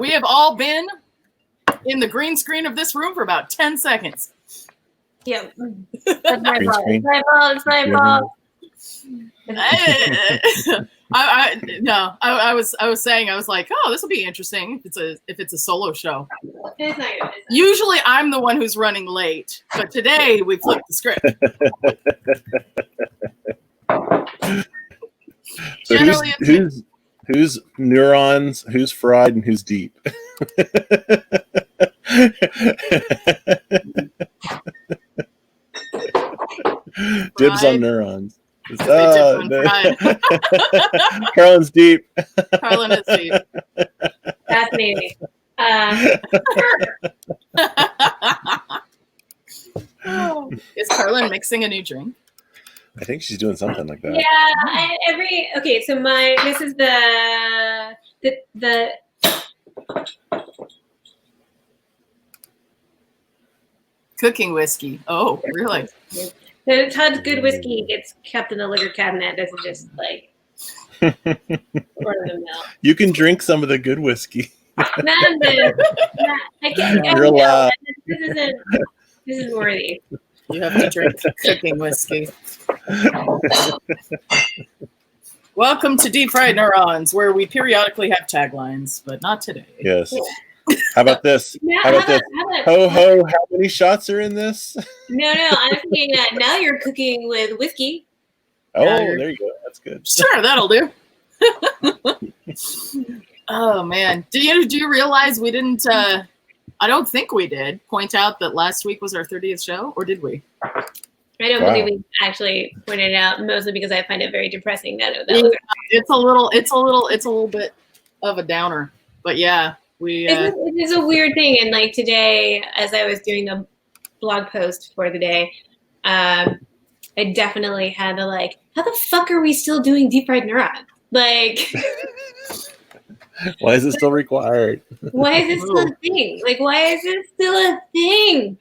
We have all been in the green screen of this room for about 10 seconds. Yeah. That's my fault. It's my fault. It's my fault. I was saying, I was like, oh, this will be interesting if it's a solo show. It's not good. Usually I'm the one who's running late, but today we flipped the script. So who's neurons, who's fried, and who's deep? Dibs on neurons. Carlin's deep. Carlin is deep. Fascinating. Is Carlin mixing a new drink? I think she's doing something like that. Yeah. So this is the Cooking whiskey. Oh, really? The Todd's good whiskey gets kept in the liquor cabinet. This is just like run of the mill. You can drink some of the good whiskey. I can't. You're allowed. This is worthy. You have to drink cooking whiskey. Welcome to Deep Fried Neurons, where we periodically have taglines, but not today. Yes. How about this? Ho ho! How many shots are in this? No. I'm thinking now you're cooking with whiskey. Oh, there you go. That's good. Sure, that'll do. Oh man, do you realize we didn't? I don't think we did point out that last week was our 30th show, or did we? I don't believe we actually pointed it out, mostly because I find it very depressing. It's a little bit of a downer, but yeah, we. It is a weird thing, and like today, as I was doing the blog post for the day, I definitely had to like, how the fuck are we still doing Deep Fried Neurons? Like. Why is it still required? Why is it still a thing? Like, why is it still a thing?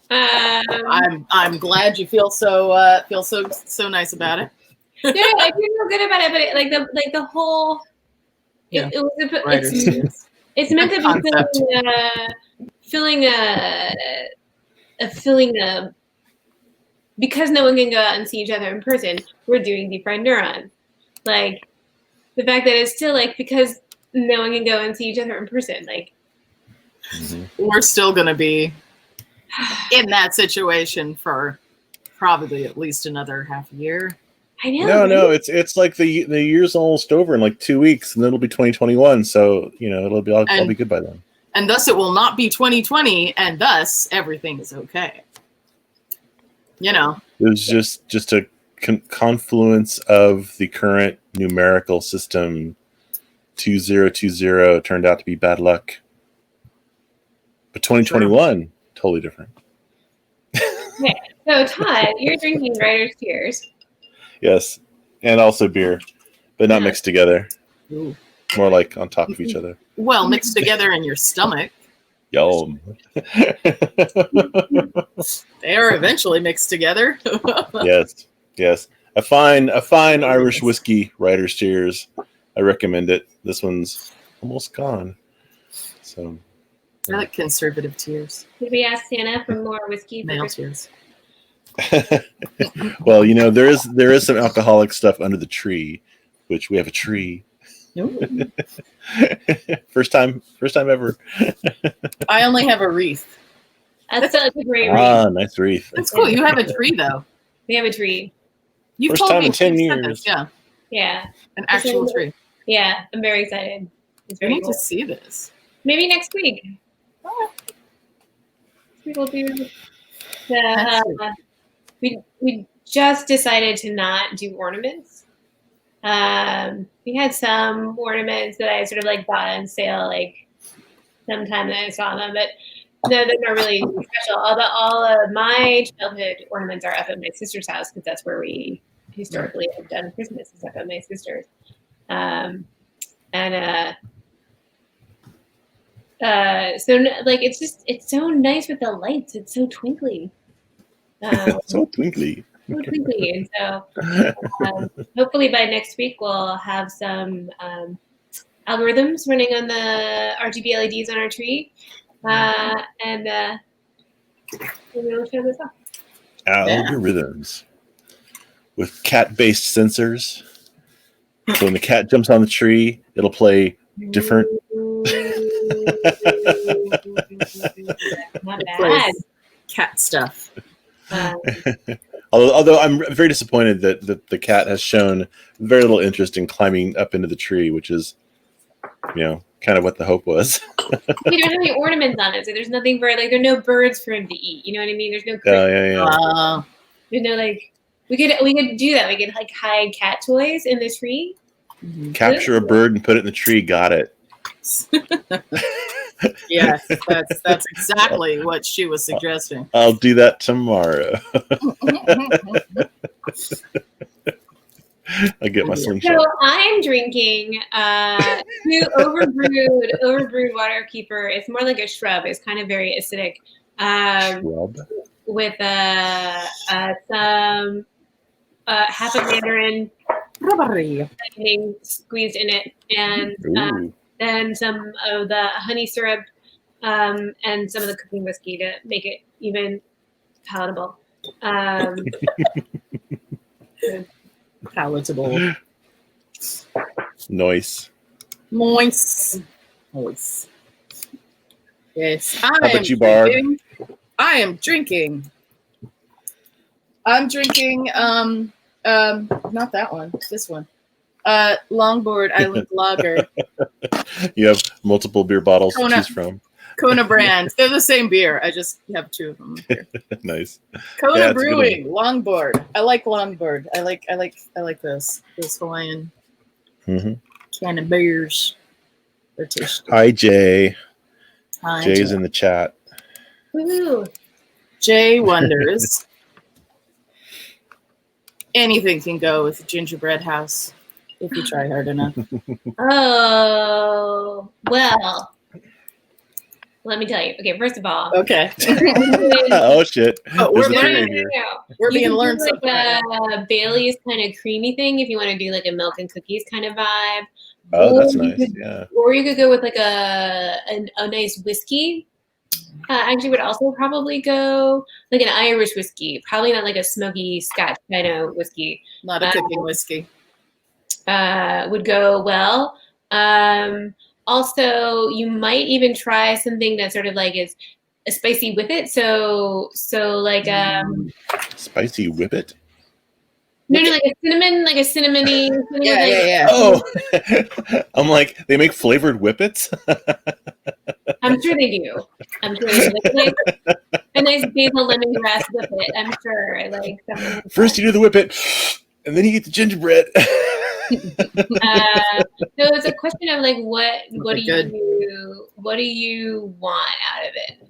I'm glad you feel so nice about it. Yeah, I feel good about it, but the whole it's meant to be filling a because no one can go out and see each other in person. We're doing Deep Fried Neurons. Like the fact that it's still like because no one can go and see each other in person. Like we're still gonna be in that situation for probably at least another half a year. I know. No, it's like the year's almost over in like 2 weeks, and then it'll be 2021. So it'll be I'll be good by then. And thus, it will not be 2020, and thus everything is okay. It was just a confluence of the current numerical system. 2020 turned out to be bad luck, but 2021 totally different. Okay, so Todd, you're drinking Writer's Tears. Yes, and also beer, but not mixed together. Ooh. More like on top of each other. Well, mixed together in your stomach. Yum. They are eventually mixed together. Yes. A fine Irish whiskey, Writer's Tears. I recommend it. This one's almost gone. So I like conservative tears. Did we ask Santa for more whiskey? Male tears. Well, there is some alcoholic stuff under the tree, which we have a tree. First time ever. I only have a wreath. That's a great wreath. Nice wreath. That's cool. You have a tree though. We have a tree. You've First told time me in 10 years. This, yeah. Yeah. An actual tree. Yeah, I'm very excited. It's I very need cool. to see this. Maybe next week. We will do we just decided to not do ornaments. We had some ornaments that I sort of like bought on sale like sometime that I saw them, but no, they're not really special. Although all of my childhood ornaments are up at my sister's house because that's where we historically have done Christmas is up at my sister's. So like it's so nice with the lights. It's so twinkly. So twinkly. So twinkly. And so hopefully by next week we'll have some algorithms running on the RGB LEDs on our tree. And we'll show this off. Algorithms with cat-based sensors. So when the cat jumps on the tree, it'll play different. Not bad. Cat stuff. Although I'm very disappointed that the cat has shown very little interest in climbing up into the tree, which is, kind of what the hope was. He don't have any ornaments on it, so there's nothing for there are no birds for him to eat. You know what I mean? There's no. Yeah. There's no we could do that. We could hide cat toys in the tree. Mm-hmm. Capture a bird and put it in the tree. Got it. Yes, that's exactly what she was suggesting. I'll do that tomorrow. I get my slingshot. So I'm drinking new overbrewed water keeper. It's more like a shrub. It's kind of very acidic. Shrub? With some half a mandarin squeezed in it, and then some of the honey syrup, and some of the cooking whiskey to make it even palatable. Palatable. Nice. Moist. Yes. How about you, Barb? I'm drinking, not that one, this one. Longboard Island Lager. You have multiple beer bottles to choose from. Kona brand. They're the same beer. I just have two of them here. Nice. Kona Brewing Longboard. I like Longboard. I like those Hawaiian can of beers. They're tasty. Hi, Jay. Hi, Jay's Jay. in the chat. Woo. Jay wonders. Anything can go with a gingerbread house if you try hard enough. Oh, well. Let me tell you. Okay, first of all. Okay. Oh, shit. Oh, we're being learned something. Bailey's kind of creamy thing if you want to do like a milk and cookies kind of vibe. Oh, that's nice. Yeah. Or you could go with like a nice whiskey. Actually, would also probably go like an Irish whiskey. Probably not like a smoky Scotch kind of whiskey. Not a cooking whiskey. Would go well. Also, you might even try something that sort of like is a spicy whippet. So like spicy whippet. No, like a cinnamony. Yeah. Oh, I'm like, they make flavored whippets. I'm sure they do. Like a nice basil lemongrass whippet. I'm sure. Like first, you do the whippet, and then you eat the gingerbread. So it's a question of like what do you want out of it?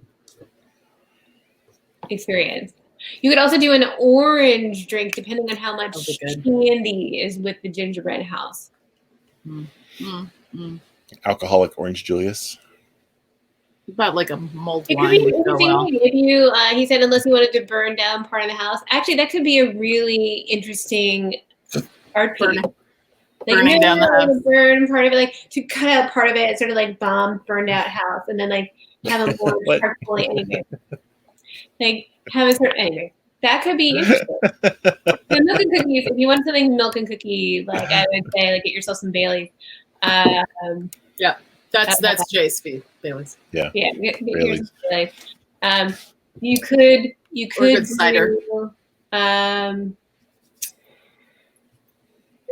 Experience. You could also do an orange drink depending on how much candy is with the gingerbread house. Alcoholic orange Julius. About like a mulled it wine could be would go interesting well. if you, he said, unless you wanted to burn down part of the house. Actually, that could be a really interesting art piece. Burning down the house. Burn part of it, like to cut out part of it, sort of like bomb, burned out house, and then like have a more sparkly anyway. Like have a sort anyway. That could be interesting. The milk and cookies. If you want something milk and cookie, like I would say, like get yourself some Baileys. Yeah, that's Jay's speed. Baileys. Yeah. Yeah. Get yourself Baileys. You could good cider. I'm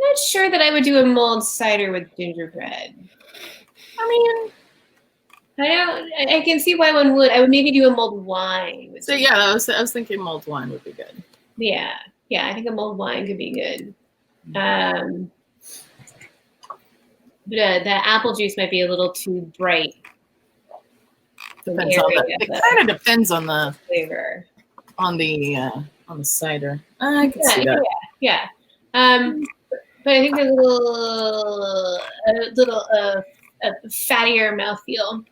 not sure that I would do a mulled cider with gingerbread. I mean, I can see why one would. I would maybe do a mulled wine. So yeah, I was thinking mulled wine would be good. Yeah, I think a mulled wine could be good. But the apple juice might be a little too bright. It kind of depends on the flavor on the cider. I can see that. Yeah. But I think a little fattier mouthfeel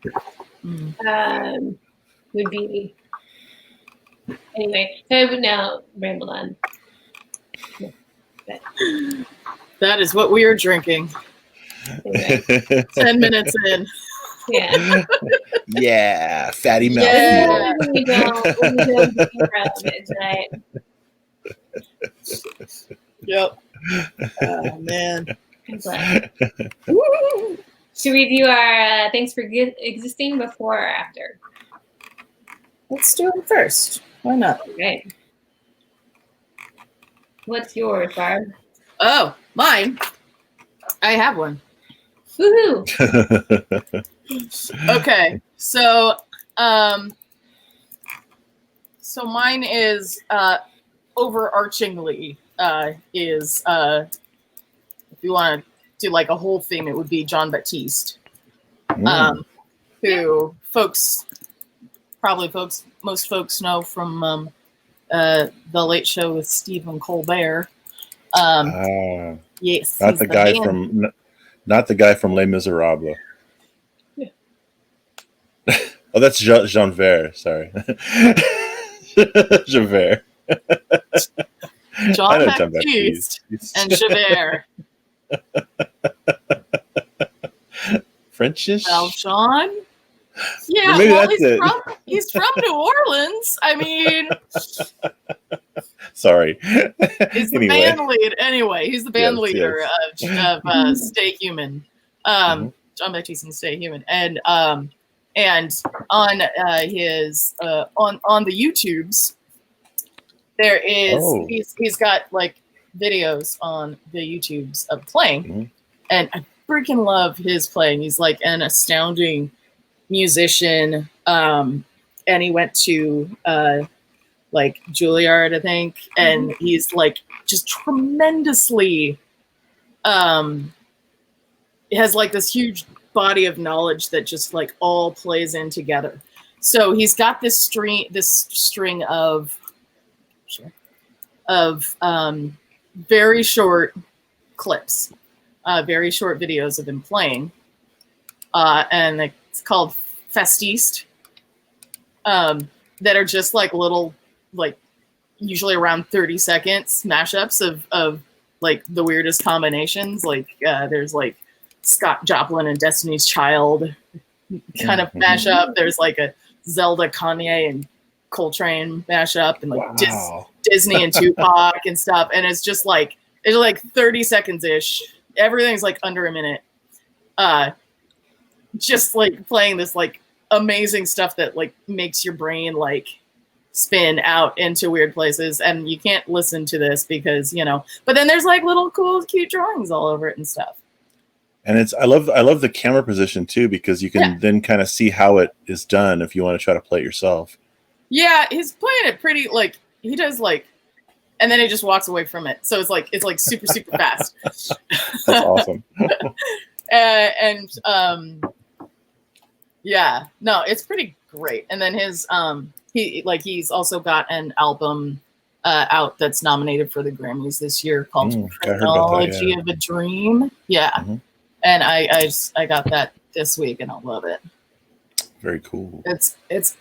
would be. Anyway, I would now ramble on. That is what we are drinking. Anyway, 10 minutes in. yeah. Yeah, fatty mouth. Yeah. We don't get it tonight. Yep. Oh, man. I'm glad. Should we do our thanks for existing before or after? Let's do it first. Why not? Okay. What's yours, Barb? Oh, mine. I have one. Woohoo! Okay, so mine is overarchingly is if you want to do like a whole theme, it would be John Baptiste, who most folks know from the Late Show with Stephen Colbert. Yes, not the guy from Les Miserables. Yeah. Oh, that's Jean Vert. Sorry, Javert. John Baptiste and Javert. Frenchish. Valjean? Yeah, Maybe well, that's he's from New Orleans. I mean, sorry. He's the band lead. Anyway, he's the band leader of Stay Human. John Baptiste and Stay Human, and on his on the YouTubes, there is he's got like videos on the YouTubes of playing, and I freaking love his playing. He's like an astounding musician, and he went to like Juilliard, I think, and he's like just tremendously it has like this huge body of knowledge that just like all plays in together. So he's got this string of very short clips, very short videos of him playing, and it's called Festiste, that are just like little, like usually around 30 seconds mashups of like the weirdest combinations. Like there's like Scott Joplin and Destiny's Child kind of mashup. There's like a Zelda, Kanye, and Coltrane mashup, and like Disney and Tupac and stuff. And it's just like, it's like 30 seconds ish. Everything's like under a minute. Just like playing this like amazing stuff that like makes your brain like spin out into weird places. And you can't listen to this because, you know, but then there's like little cool, cute drawings all over it and stuff. And I love the camera position too, because you can then kind of see how it is done if you want to try to play it yourself. Yeah, he's playing it pretty, like he does like, and then he just walks away from it. So it's like super, super fast. That's awesome. Yeah, no, it's pretty great. And then his he's also got an album out that's nominated for the Grammys this year called Chronology of a Dream. Yeah. Mm-hmm. And I got that this week and I love it. Very cool. It's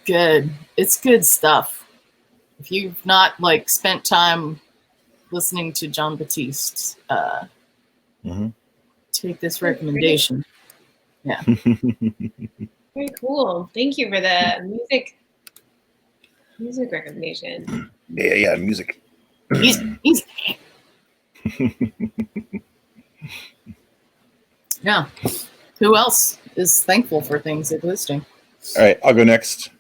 good. It's good stuff. If you've not like spent time listening to John Baptiste, take this recommendation. Yeah. Very cool. Thank you for the music recommendation. Yeah, music. Music. Yeah. Who else is thankful for things existing? All right, I'll go next.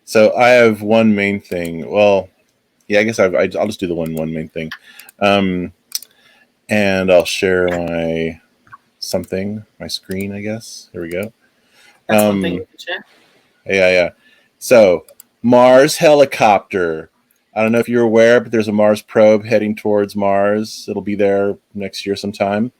So I have one main thing. Well, yeah, I guess I'll just do the one main thing. And I'll share my screen, I guess. Here we go. That's one thing you can share. Yeah. So Mars helicopter. I don't know if you're aware, but there's a Mars probe heading towards Mars. It'll be there next year sometime.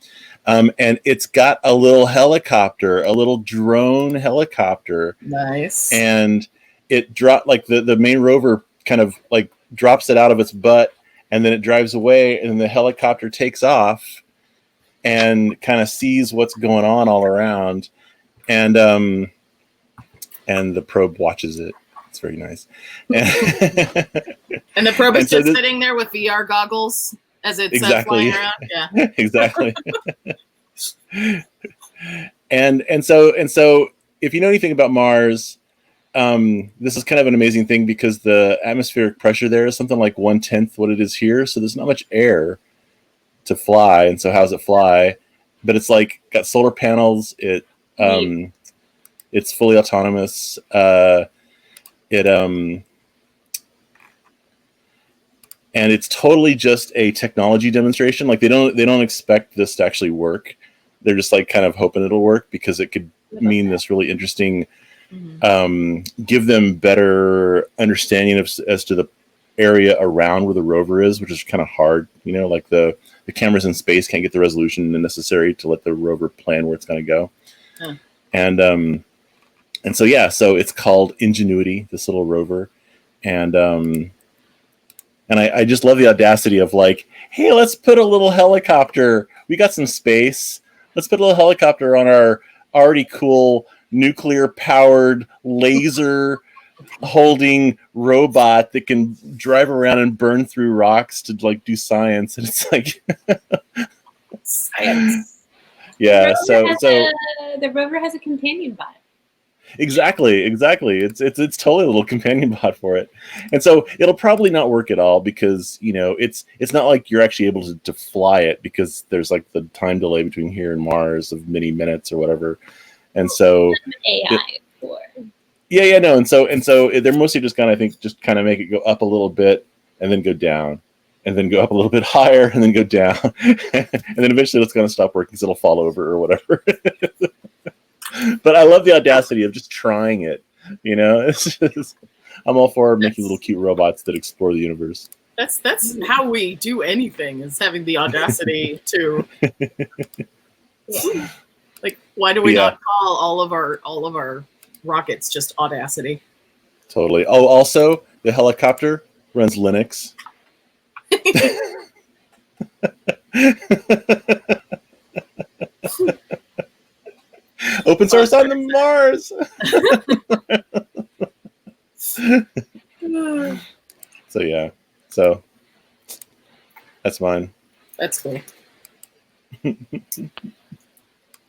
And it's got a little helicopter, a little drone helicopter. Nice. And it dropped, like the main rover kind of like drops it out of its butt, and then it drives away, and the helicopter takes off and kind of sees what's going on all around. And the probe watches it. It's very nice. And the probe is just sitting there with VR goggles as it's flying around. Yeah, exactly. And so if you know anything about Mars, this is kind of an amazing thing because the atmospheric pressure there is something like 1/10 what it is here. So there's not much air to fly. And so how does it fly? But it's like got solar panels. It's fully autonomous. And it's totally just a technology demonstration. Like they don't expect this to actually work. They're just like kind of hoping it'll work because it could mean this really interesting, give them better understanding as to the area around where the rover is, which is kind of hard. You know, like the cameras in space can't get the resolution necessary to let the rover plan where it's going to go. Huh. And so yeah, so it's called Ingenuity, this little rover, and I just love the audacity of like, hey, let's put a little helicopter. We got some space. Let's put a little helicopter on our already cool nuclear-powered laser holding robot that can drive around and burn through rocks to like do science. And it's like science. Yeah. The rover has a companion bot. Exactly. It's totally a little companion bot for it. And so it'll probably not work at all because, you know, it's not like you're actually able to fly it because there's like the time delay between here and Mars of many minutes or whatever. And so AI for. Yeah, no. And so they're mostly just gonna, I think, just kind of make it go up a little bit and then go down and then go up a little bit higher and then go down. And then eventually it's going to stop working because it'll fall over or whatever. But I love the audacity of just trying it. You know, it's just, I'm all for making little cute robots that explore the universe. That's how we do anything, is having the audacity to. Like, why do we not call all of our rockets just Audacity? Totally. Oh, also the helicopter runs Linux. Open source on the Mars. So yeah. So that's mine. That's cool.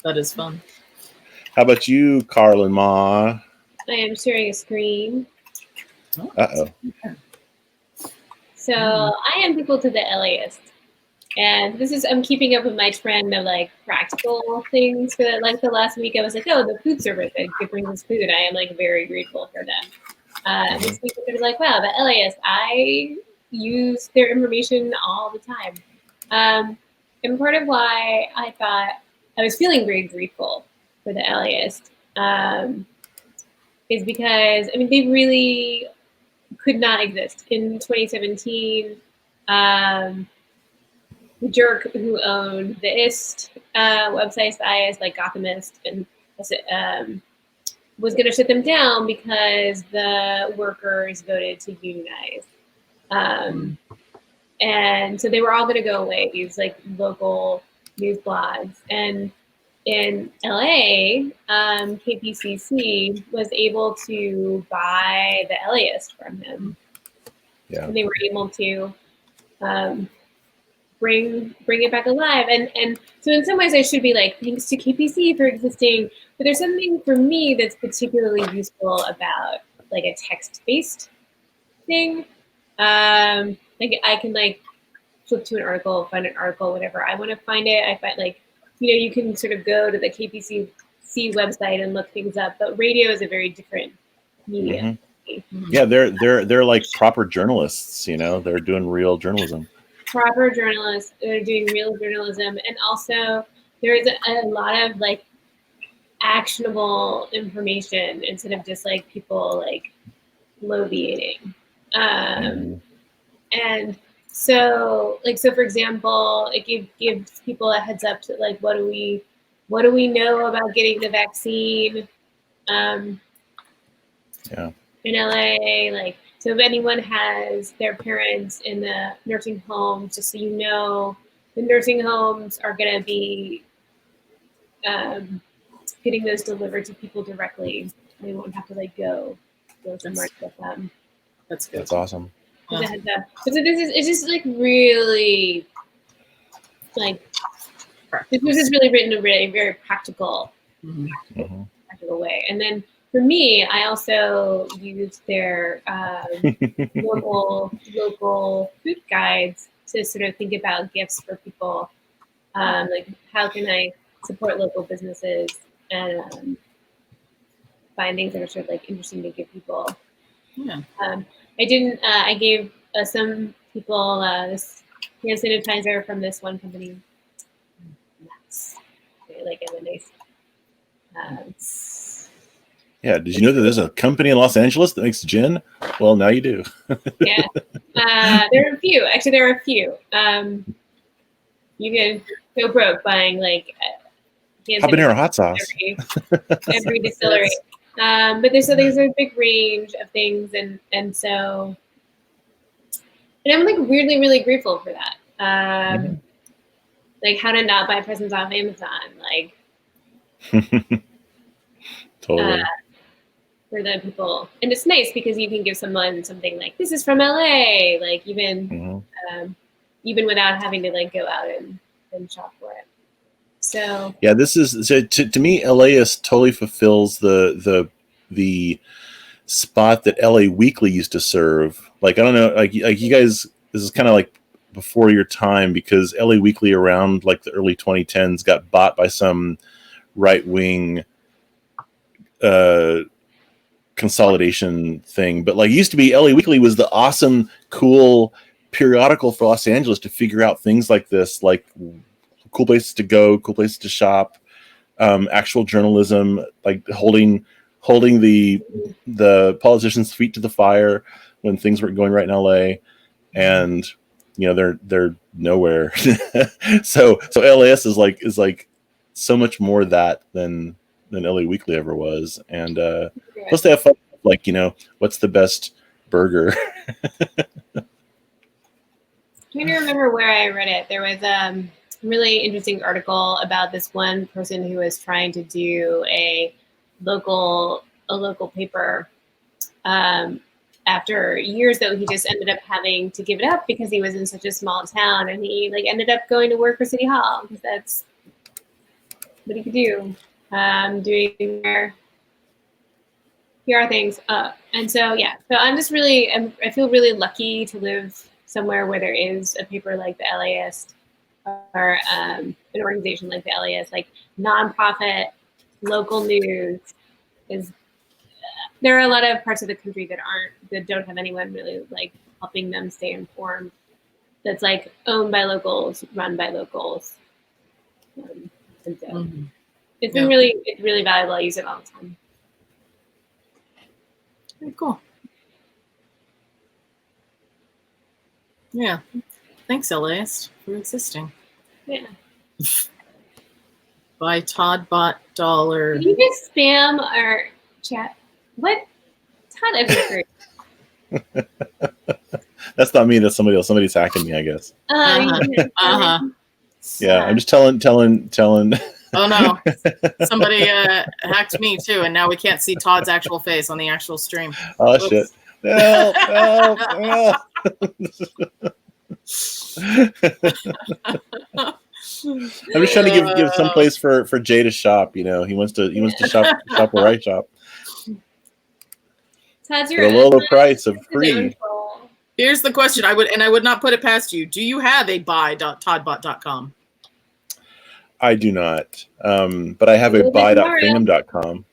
That is fun. How about you, Carl and Ma? I am sharing a screen. Uh-oh. So I am equal to the LAist. And I'm keeping up with my trend of like practical things. For like the last week, I was like, oh, the food service that brings us food. I am like very grateful for them. This week, I was like, wow, the LAist, I use their information all the time. And part of why I thought I was feeling very grateful for the LAist is because, I mean, they really could not exist. In 2017, the jerk who owned the IST websites, the IS, like Gothamist, and was going to shut them down because the workers voted to unionize. And so they were all going to go away, these like local news blogs. And in LA, KPCC was able to buy the LAist from him. Yeah. And they were able to bring it back alive. And so in some ways I should be like, thanks to KPC for existing. But there's something for me that's particularly useful about like a text-based thing. Like I can like flip to an article, find an article, whatever I want to find it. I find like, you know, you can sort of go to the KPCC website and look things up, but radio is a very different medium. Mm-hmm. Yeah, they're like proper journalists, you know, they're doing real journalism. Proper journalists, they're doing real journalism, and also there's a lot of like actionable information instead of just like people like bloviating. And so for example, it gives people a heads up to like what do we know about getting the vaccine in LA, like, so if anyone has their parents in the nursing homes, just so you know, the nursing homes are going to be getting those delivered to people directly. They won't have to like go somewhere to get them. That's good. That's awesome. Yeah. So it's just like really like This was just really written in a very, very practical, Mhm. practical way. And then for me, I also used their local food guides to sort of think about gifts for people. Like, how can I support local businesses and find things that are sort of like interesting to give people. Yeah. I gave some people this hand sanitizer from this one company. That's like in the nice. Yeah. Did you know that there's a company in Los Angeles that makes gin? Well, now you do. Yeah. There are a few. Actually, there are a few. You can go broke buying like hand Habanero sanitizer hot sauce. every distillery. But there's a big range of things, and I'm like really, really grateful for that. Like how to not buy presents off Amazon, like Totally. for the people, and it's nice because you can give someone something like this is from LA, like even without having to like go out and shop for it. So yeah, this is to me, LAist totally fulfills the spot that LA Weekly used to serve. Like, I don't know, like you guys, this is kind of like before your time, because LA Weekly around like the early 2010s got bought by some right-wing consolidation thing. But like, it used to be LA Weekly was the awesome, cool periodical for Los Angeles to figure out things like this, like cool places to go, cool places to shop, actual journalism, like holding the politicians' feet to the fire when things weren't going right in LA, and they're nowhere. so LAS is like so much more that than LA Weekly ever was, and plus they have fun, like what's the best burger. I'm trying to remember where I read it. There was a really interesting article about this one person who was trying to do a local paper. After years, though, he just ended up having to give it up because he was in such a small town, and he like ended up going to work for City Hall because that's what he could do, doing their PR things. And so I'm just really, I feel really lucky to live somewhere where there is a paper like the LAist, or an organization like the LAist, like nonprofit local news. There are a lot of parts of the country that don't have anyone really like helping them stay informed. That's like owned by locals, run by locals, and so it's been really valuable. I use it all the time. Very cool. Yeah. Thanks, LAist, for existing. Yeah. By Todd Bot Dollar. Can you just spam our chat? What? Todd, I've been great. That's not me. That's somebody else. Somebody's hacking me, I guess. Yeah, I'm just telling. Oh no! Somebody hacked me too, and now we can't see Todd's actual face on the actual stream. Oh shit! Help! I'm just trying to give some place for Jay to shop. He wants to shop where I shop. Todd's for a lower price of free. Here's the question: I would not put it past you. Do you have a buy.toddbot.com? I do not, but I have a buy.thingham.com.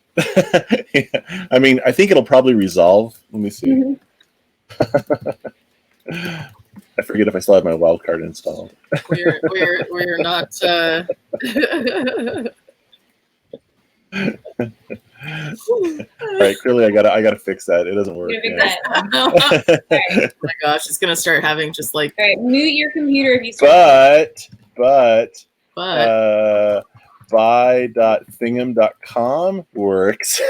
I mean, I think it'll probably resolve. Let me see. I forget if I still have my wildcard installed. We're not. All right, clearly I gotta fix that. It doesn't work. Oh my gosh, it's gonna start having just like. All right, mute your computer if you start. But buy.thingham.com works.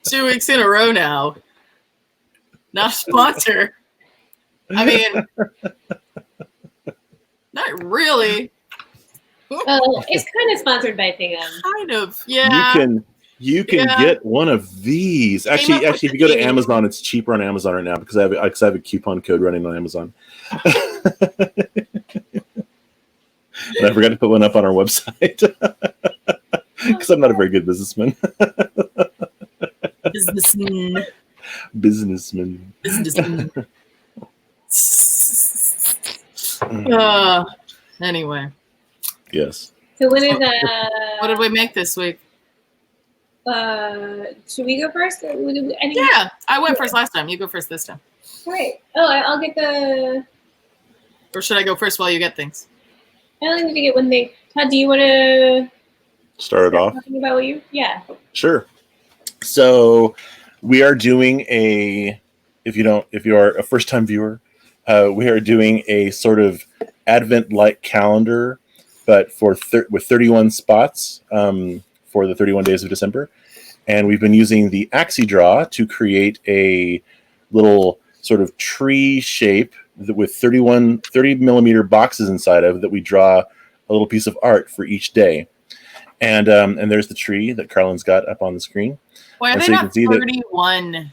2 weeks in a row now. Not a sponsor. I mean, not really. Well, it's kind of sponsored by Thingham. Kind of, yeah. You can get one of these. Actually, if you go to Amazon, it's cheaper on Amazon right now because I have a coupon code running on Amazon. And I forgot to put one up on our website because I'm not a very good businessman. Businessman. Anyway. Yes. So when is what did we make this week? Should we go first? Yeah, I went first last time. You go first this time. All right. Oh, I'll get the. Or should I go first while you get things? I only need to get one thing. Todd, do you want to start it off? Talking about what you? Yeah. Sure. So we are doing if you are a first-time viewer, we are doing a sort of Advent-like calendar, but with 31 spots for the 31 days of December. And we've been using the Axie Draw to create a little sort of tree shape with 30 millimeter boxes inside of that we draw a little piece of art for each day. And there's the tree that Carlin's got up on the screen. Why are they not 31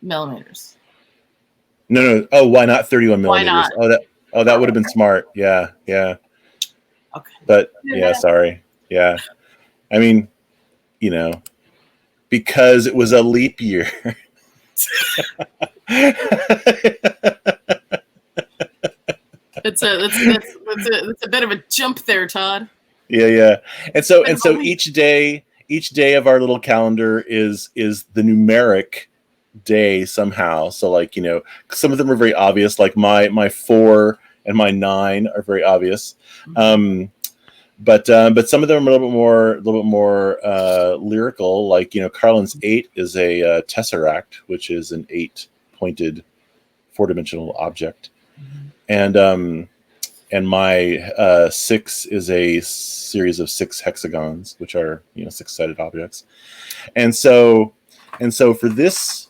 millimeters? No. Oh, why not 31 Why millimeters? not? That would have been smart. Yeah. Okay. But yeah, sorry. Yeah. I mean, because it was a leap year. It's a bit of a jump there, Todd. Yeah. And so each day of our little calendar is the numeric day somehow. So like, some of them are very obvious, like my 4 and my 9 are very obvious. But some of them are a little bit more lyrical. Like, Carlin's 8 is a tesseract, which is an 8-pointed 4-dimensional object. And my 6 is a series of 6 hexagons, which are 6-sided objects. And so for this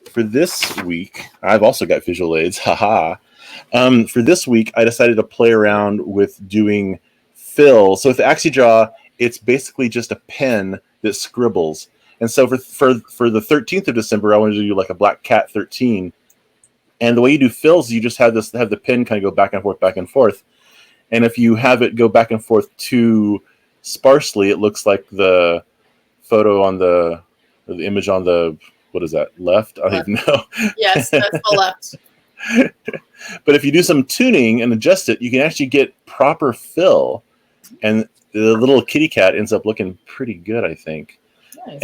week, I've also got visual aids. Haha. For this week, I decided to play around with doing fill. So with the Axie Draw, it's basically just a pen that scribbles. And so for the 13th of December, I wanted to do like a Black Cat 13. And the way you do fills, you just have the pen kind of go back and forth. And if you have it go back and forth too sparsely, it looks like the photo or the image on the, what is that, left? I don't even know. Yes, that's the left. But if you do some tuning and adjust it, you can actually get proper fill. And the little kitty cat ends up looking pretty good, I think. Nice.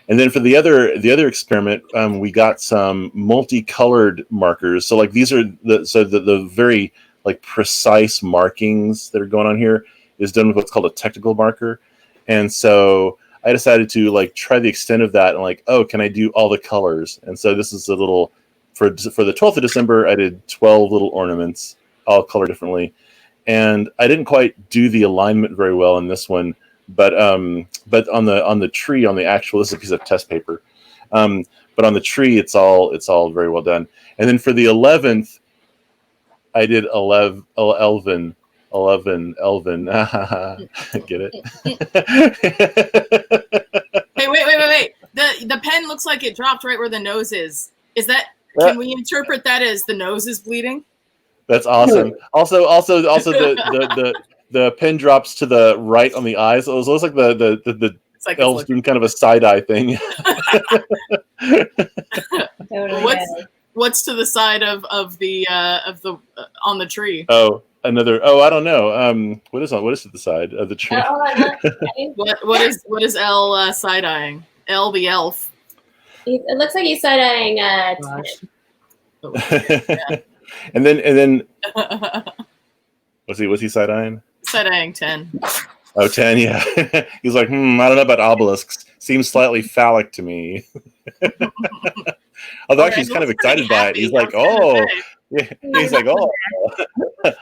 And then for the other experiment, we got some multicolored markers. So like these are the very like precise markings that are going on here is done with what's called a technical marker. And so I decided to like try the extent of that and like, oh, can I do all the colors? And so this is a little for the 12th of December, I did 12 little ornaments, all colored differently. And I didn't quite do the alignment very well in this one. But on the tree, on the actual, this is a piece of test paper. But on the tree, it's all very well done. And then for the 11th, I did 11. Get it? Hey, wait. The pen looks like it dropped right where the nose is. Is that? Can we interpret that as the nose is bleeding? That's awesome. Also, the pen drops to the right on the eyes. So it looks like the like elves doing kind of a side-eye thing. What's to the side of the on the tree? Oh, I don't know. What is to the side of the tree? What is L side-eyeing? L the elf. It looks like he's side-eyeing. Yeah. and then was he side-eyeing? Side-eyeing 10. Oh, 10, yeah. He's like, I don't know about obelisks. Seems slightly phallic to me. Although actually he's kind of excited by it. He's like, oh. Yeah. He's like, oh,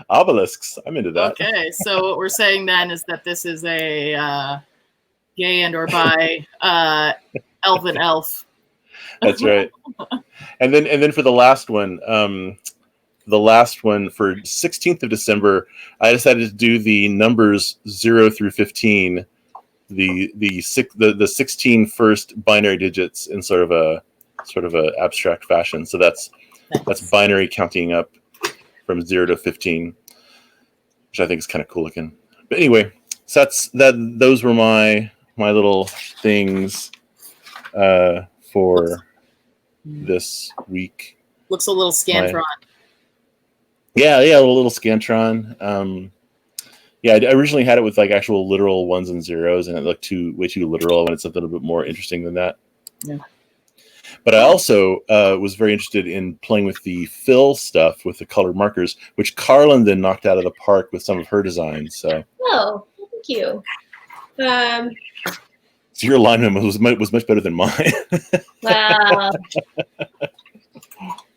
obelisks. I'm into that. Okay, so what we're saying then is that this is a gay and or bi elven elf. That's right. And then for the last one, the last one for 16th of December, I decided to do the numbers 0 through 15, the 16 first binary digits in sort of a abstract fashion. So that's binary counting up from 0 to 15, which I think is kind of cool looking. But anyway, so those were my little things for this week. Looks a little Scantron. Yeah, a little Scantron. Yeah, I originally had it with like actual literal ones and zeros, and it looked way too literal when it's something a little bit more interesting than that. Yeah. But I also was very interested in playing with the fill stuff with the colored markers, which Carlin then knocked out of the park with some of her designs. So. Oh, thank you. So your alignment was much better than mine. Wow.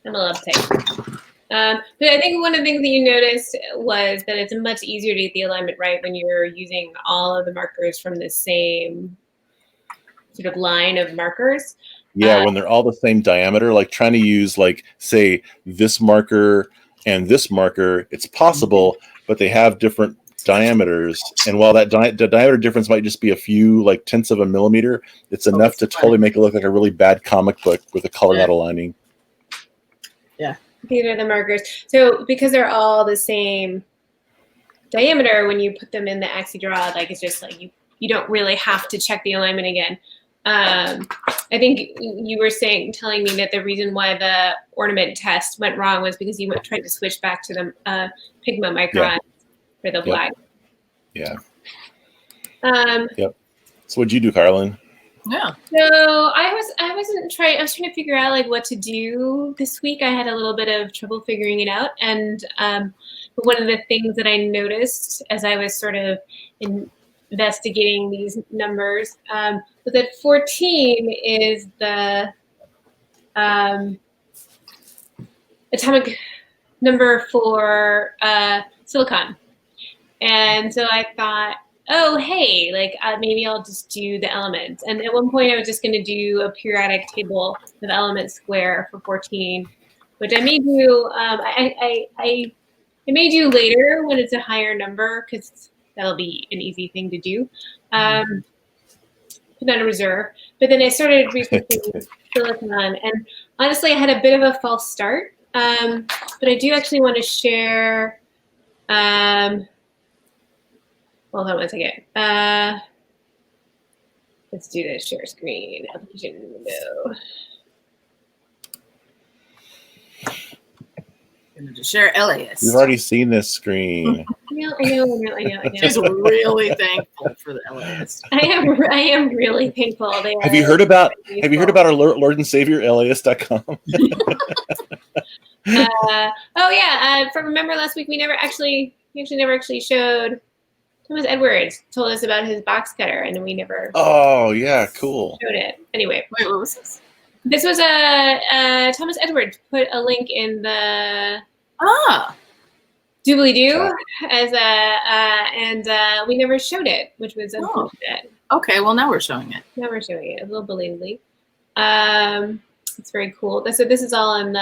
I'm a little uptight. But I think one of the things that you noticed was that it's much easier to get the alignment right when you're using all of the markers from the same sort of line of markers. Yeah, when they're all the same diameter, like trying to use like, say, this marker and this marker, it's possible, but they have different diameters. And while that the diameter difference might just be a few like tenths of a millimeter, it's enough to totally make it look like a really bad comic book with a color not aligning. Yeah. These are the markers. So because they're all the same diameter, when you put them in the AxiDraw, like it's just like you don't really have to check the alignment again. I think you were telling me that the reason why the ornament test went wrong was because you tried to switch back to the Pigma micron for the black. Yeah. Yep. So what'd you do, Carlin? Yeah. So I was trying to figure out like what to do this week. I had a little bit of trouble figuring it out, and one of the things that I noticed as I was sort of investigating these numbers was that 14 is the atomic number for silicon, and so I thought, oh, hey, like maybe I'll just do the elements. And at one point I was just going to do a periodic table of elements square for 14, which I may do, I may do later when it's a higher number, because that'll be an easy thing to do. Put on a reserve. But then I started researching silicon, and honestly I had a bit of a false start. But I do actually want to share, hold on one second. Let's do this. Share screen. Application window. I'm going to share LAS. We've already seen this screen. I know. She's really thankful for the LAS. I am really thankful. Have you heard about our Lord and Savior LAS.com? Oh yeah. Remember last week we actually never showed. Thomas Edwards told us about his box cutter, and we never. Oh yeah, cool. Showed it anyway. Wait, what was this? This was Thomas Edwards put a link in the doobly-doo as and we never showed it, which was unfortunate. Okay, well now we're showing it. Now we're showing it a little belatedly. It's very cool. So this is all in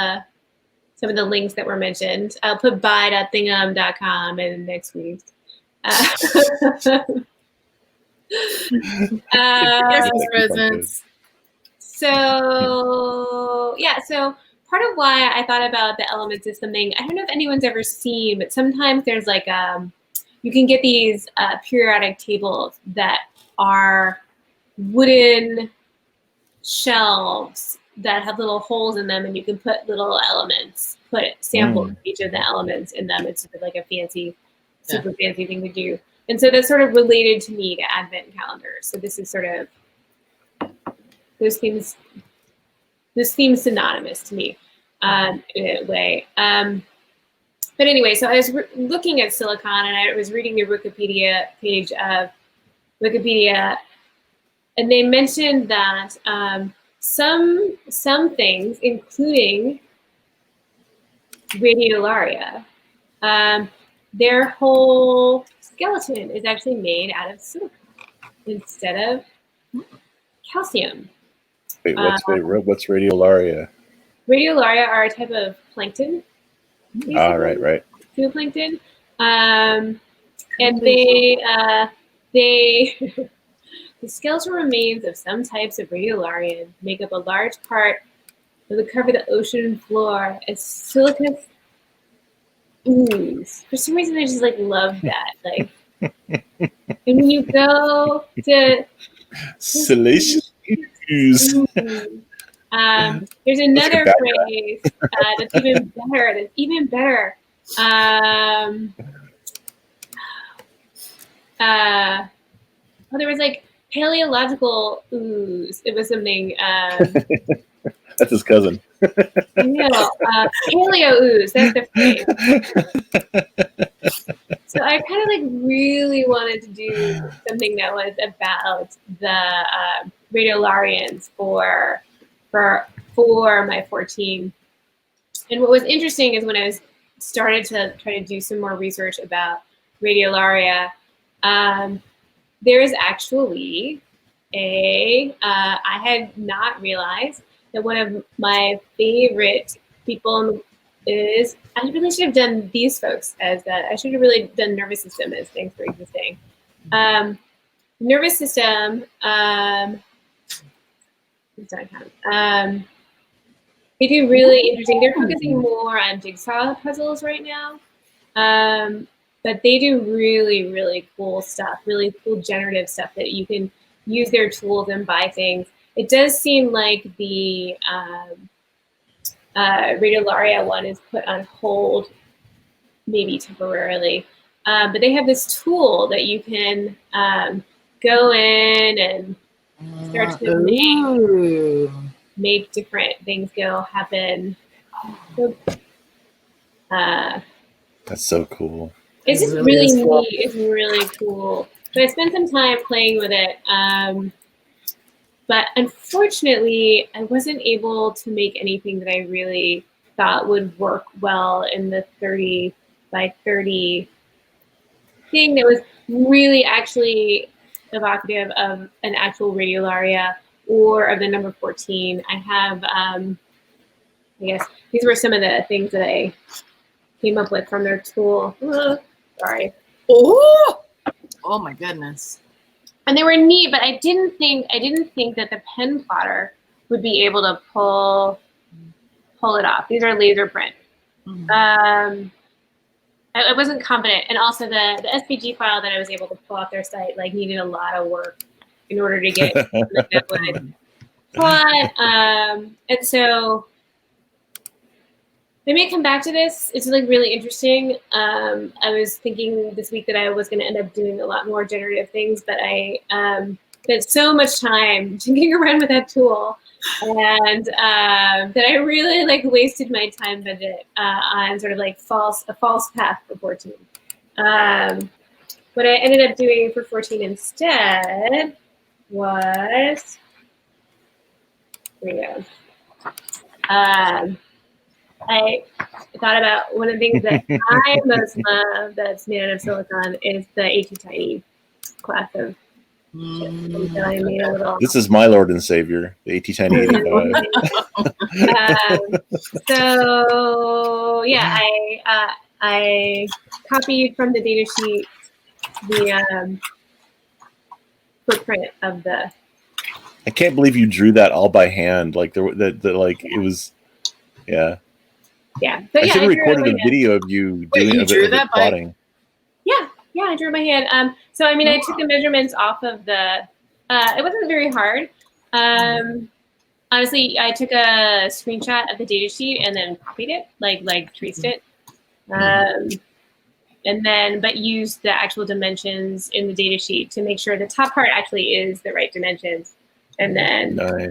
some of the links that were mentioned. I'll put buy.thingam.com in next week. Presents. So part of why I thought about the elements is something I don't know if anyone's ever seen, but sometimes there's like you can get these periodic tables that are wooden shelves that have little holes in them, and you can put little elements, put samples of each of the elements in them. It's sort of like a super fancy thing to do. And so that's sort of related to me to Advent calendars. So this is sort of those themes synonymous to me in a way. But anyway, so I was looking at silicon, and I was reading the Wikipedia page of Wikipedia, and they mentioned that some things, including radiolaria, their whole skeleton is actually made out of silicon instead of calcium. Wait, what's radiolaria? Radiolaria are a type of plankton. Right. Zooplankton. And they the skeletal remains of some types of radiolarian make up a large part of the cover of the ocean floor as silicate ooze. For some reason, I just like love that. Like, and when you go to Salacious ooze. there's another phrase that's even better. That's even better. There was like paleological ooze. It was something. That's his cousin. Paleo ooze. That's the phrase. So I kind of like really wanted to do something that was about the radiolarians for my 14. And what was interesting is when I was started to try to do some more research about radiolaria, there is actually I had not realized that one of my favorite people is, I really should have done these folks as that. I should have really done nervous system as things for existing. Nervous system, they do really interesting. They're focusing more on jigsaw puzzles right now. But they do really, really cool stuff, really cool generative stuff that you can use their tools and buy things. It does seem like the Radiolaria one is put on hold, maybe temporarily. But they have this tool that you can go in and start to make different things happen. So, that's so cool. It's just really neat. It's really cool. So I spent some time playing with it. But unfortunately, I wasn't able to make anything that I really thought would work well in the 30 by 30 thing that was really actually evocative of an actual radiolaria or of the number 14. I have, I guess, these were some of the things that I came up with from their tool. Sorry. Oh my goodness. And they were neat, but I didn't think that the pen plotter would be able to pull it off. These are laser print. I wasn't confident, and also the SVG file that I was able to pull off their site like needed a lot of work in order to get that would plot. And so I may come back to this. It's like really interesting. I was thinking this week that I was going to end up doing a lot more generative things, but I spent so much time tinkering around with that tool, and that I really like wasted my time budget on sort of like a false path for 14. What I ended up doing for 14 instead was, here we go. I thought about one of the things that I most love that's made out of silicon is the AT-Tiny class of chips. So I made a little. This is my Lord and Savior, the AT-Tiny 85. So yeah, I copied from the data sheet the footprint of the. I can't believe you drew that all by hand. Like like it was, yeah. Yeah. So I should have recorded a video of you doing it plotting. Yeah, I drew it by hand. So I mean, I took the measurements off of the. It wasn't very hard. Honestly, I took a screenshot of the data sheet and then copied it, like traced it, and then but used the actual dimensions in the data sheet to make sure the top part actually is the right dimensions, and then. Nice.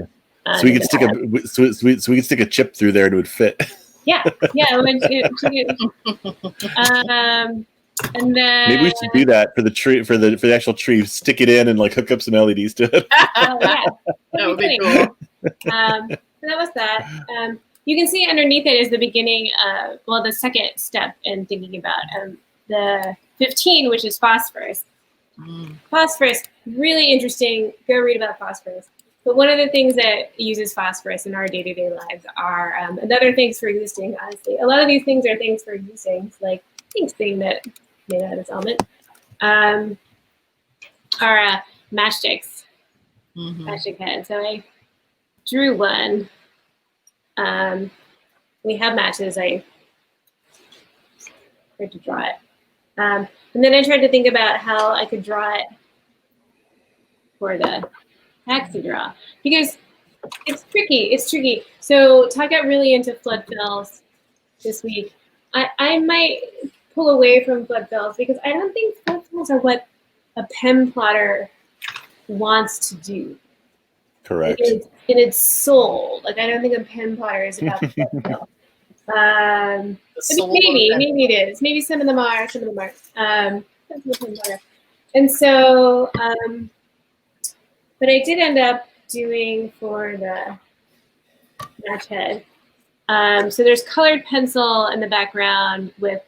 So we could stick we could stick a chip through there and it would fit. Yeah. And then maybe we should do that for the tree, for the actual tree. Stick it in and like hook up some LEDs to it. Oh yeah, that would be cool. So that was that. You can see underneath it is the beginning. The second step in thinking about the 15, which is phosphorus. Phosphorus, really interesting. Go read about phosphorus. But one of the things that uses phosphorus in our day-to-day lives are, and other things for existing, honestly. A lot of these things are things for existing, like things being that made out of this element, are matchsticks, matchstick heads. So I drew one. We have matches. I tried to draw it. And then I tried to think about how I could draw it for the taxi draw, because it's tricky. It's tricky. So Todd got really into flood fills this week. I might pull away from flood fills because I don't think flood fills are what a pen plotter wants to do. Correct. In its soul. Like, I don't think a pen plotter is about flood fill. Maybe it is. Maybe some of them are, some of them aren't. And so, but I did end up doing for the match head. So there's colored pencil in the background with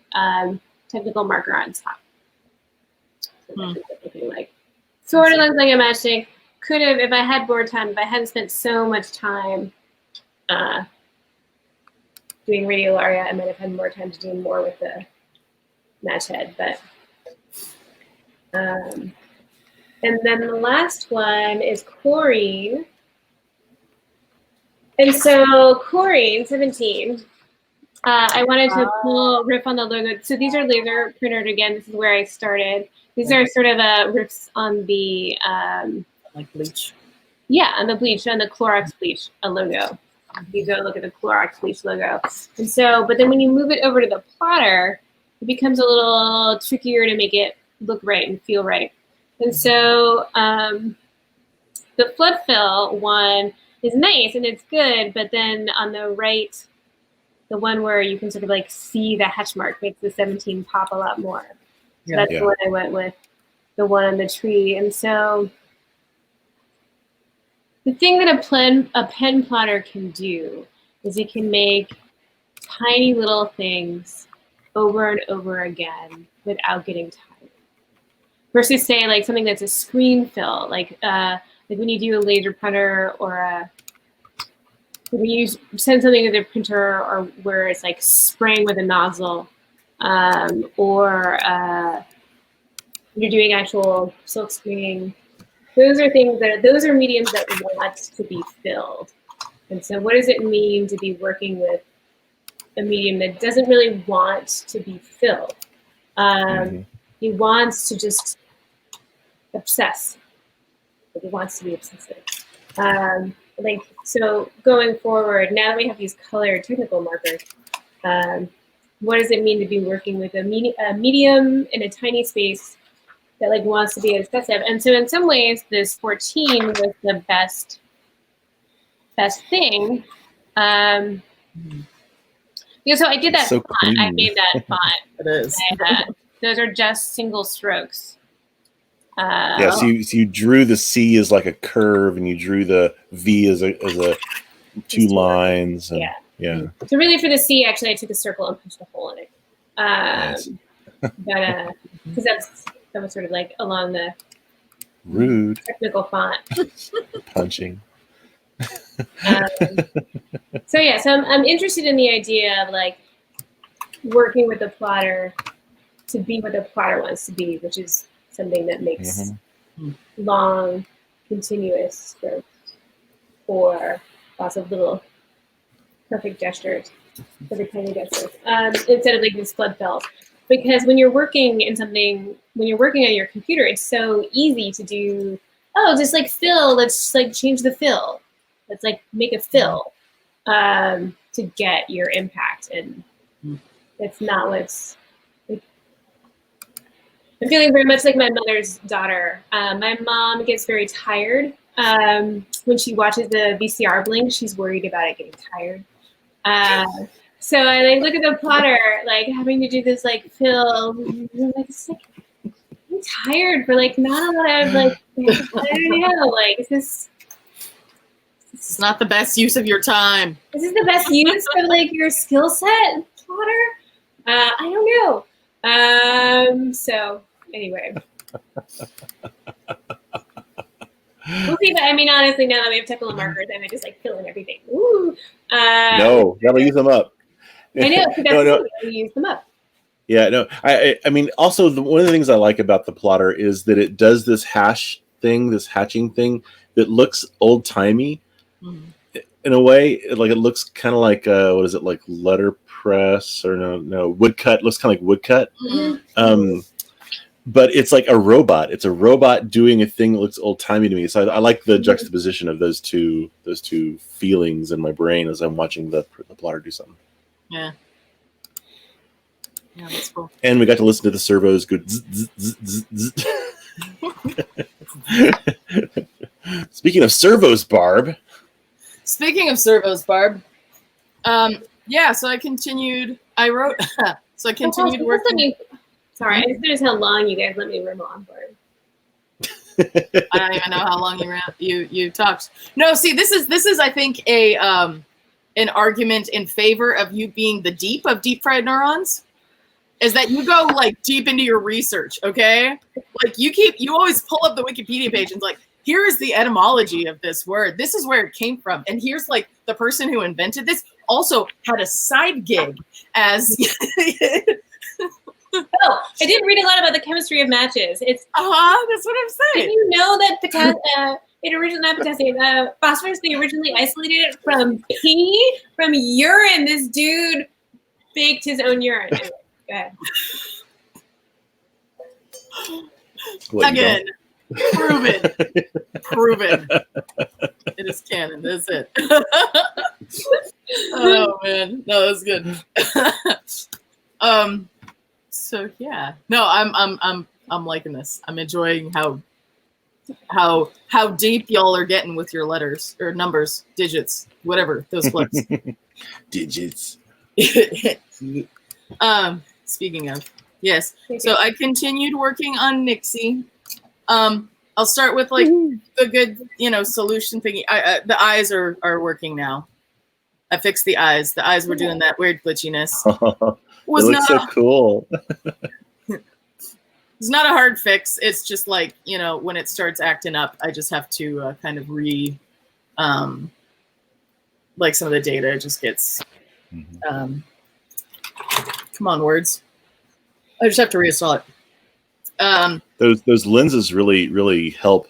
technical marker on top. So that's what it's looking like. Sort of looks like a matchstick. Could have, if I had more time, if I hadn't spent so much time doing radiolaria, I might have had more time to do more with the match head. But and then the last one is chlorine. And so chlorine, 17, I wanted to riff on the logo. So these are laser printed again. This is where I started. These are sort of riffs on the like bleach. Yeah, on the bleach, on the Clorox bleach logo. You go look at the Clorox bleach logo. And so, but then when you move it over to the plotter, it becomes a little trickier to make it look right and feel right. And so the flood fill one is nice and it's good, but then on the right, the one where you can sort of like see the hatch mark makes the 17 pop a lot more. So that's the one I went with, the one on the tree. And so the thing that a pen plotter can do is it can make tiny little things over and over again without getting tired. Versus say like something that's a screen fill, like when you do a laser printer or when you send something to the printer, or where it's like spraying with a nozzle, or you're doing actual silk screening. Those are mediums that want to be filled. And so what does it mean to be working with a medium that doesn't really want to be filled? He wants to just obsess. He wants to be obsessive. So going forward, now that we have these colored technical markers, what does it mean to be working with a medium in a tiny space that like wants to be obsessive? And so in some ways, this 14 was the best thing. So I did that font. Clean. I made that font. It is. Those are just single strokes. So you drew the C as like a curve, and you drew the V as a two lines. And, yeah. So really, for the C, actually, I took a circle and punched a hole in it. Nice. But because that was sort of like along the rude technical font. Punching. So I'm interested in the idea of like working with the plotter to be what the plotter wants to be, which is something that makes long, continuous strokes or lots of little perfect gestures, perfect tiny gestures, instead of like these flood fills. Because when you're working in something, when you're working on your computer, it's so easy to do, just like fill, let's like change the fill. Let's like make a fill to get your impact. And it's not what's, I'm feeling very much like my mother's daughter. My mom gets very tired when she watches the VCR blink. She's worried about it getting tired. So I like look at the plotter, like having to do this like fill. Like, I'm tired for like not a lot of like I don't know, like is this? It's not the best use of your time. Is this the best use of like your skill set, plotter? I don't know. So anyway. We'll see, but I mean, honestly, now that we have technical markers, I'm just like killing everything. Woo! No, gotta use them up. I know. So that's No. we use them up. Yeah, no. I mean, also one of the things I like about the plotter is that it does this this hatching thing that looks old timey in a way. Like it looks kind of like what is it, like letterpress or no woodcut? Looks kind of like woodcut. But it's like a robot. It's a robot doing a thing that looks old timey to me. So I like the juxtaposition of those two feelings in my brain as I'm watching the plotter do something. Yeah. Yeah, that's cool. And we got to listen to the servos go. Zzz, zzz, zzz, zzz. Speaking of servos, Barb. Speaking of servos, Barb. Yeah, so I continued. I wrote. So I continued working. Sorry, I just noticed how long you guys let me ramble on for. I don't even know how long you talked. No, see, this is I think an argument in favor of you being the deep of Deep Fried Neurons. Is that you go like deep into your research, okay? Like you always pull up the Wikipedia page and it's like, here is the etymology of this word. This is where it came from. And here's like the person who invented this also had a side gig as Oh, I did read a lot about the chemistry of matches. It's that's what I'm saying. Did you know that it originally not potassium, phosphorus? They originally isolated it from pee, from urine. This dude faked his own urine. Anyway, go ahead. Again, proven. It is canon. That's it. Oh man, no, that's good. So yeah, no, I'm liking this. I'm enjoying how deep y'all are getting with your letters or numbers, digits, whatever those flips. Digits. Speaking of, yes. So I continued working on Nixie. I'll start with like the good, solution thingy. The eyes are working now. I fixed the eyes. The eyes were doing that weird glitchiness. It looks so cool. It's not a hard fix. It's just like, when it starts acting up, I just have to kind of like some of the data just gets, come on, words. I just have to reinstall it. Those lenses really help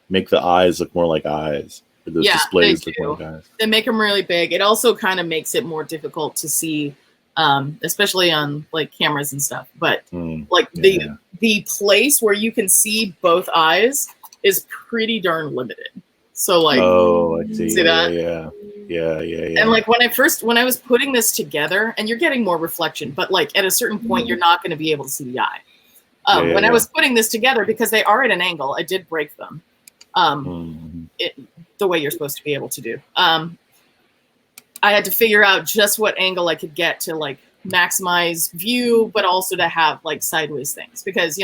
make the eyes look more like eyes. Or those displays look more like eyes. They make them really big. It also kind of makes it more difficult to see, especially on like cameras and stuff. But the place where you can see both eyes is pretty darn limited. So like, I see that? Yeah. And like when I was putting this together, and you're getting more reflection, but like at a certain point, you're not going to be able to see the eye. When I was putting this together, because they are at an angle, I did break them. The way you're supposed to be able to do. I had to figure out just what angle I could get to like maximize view, but also to have like sideways things, because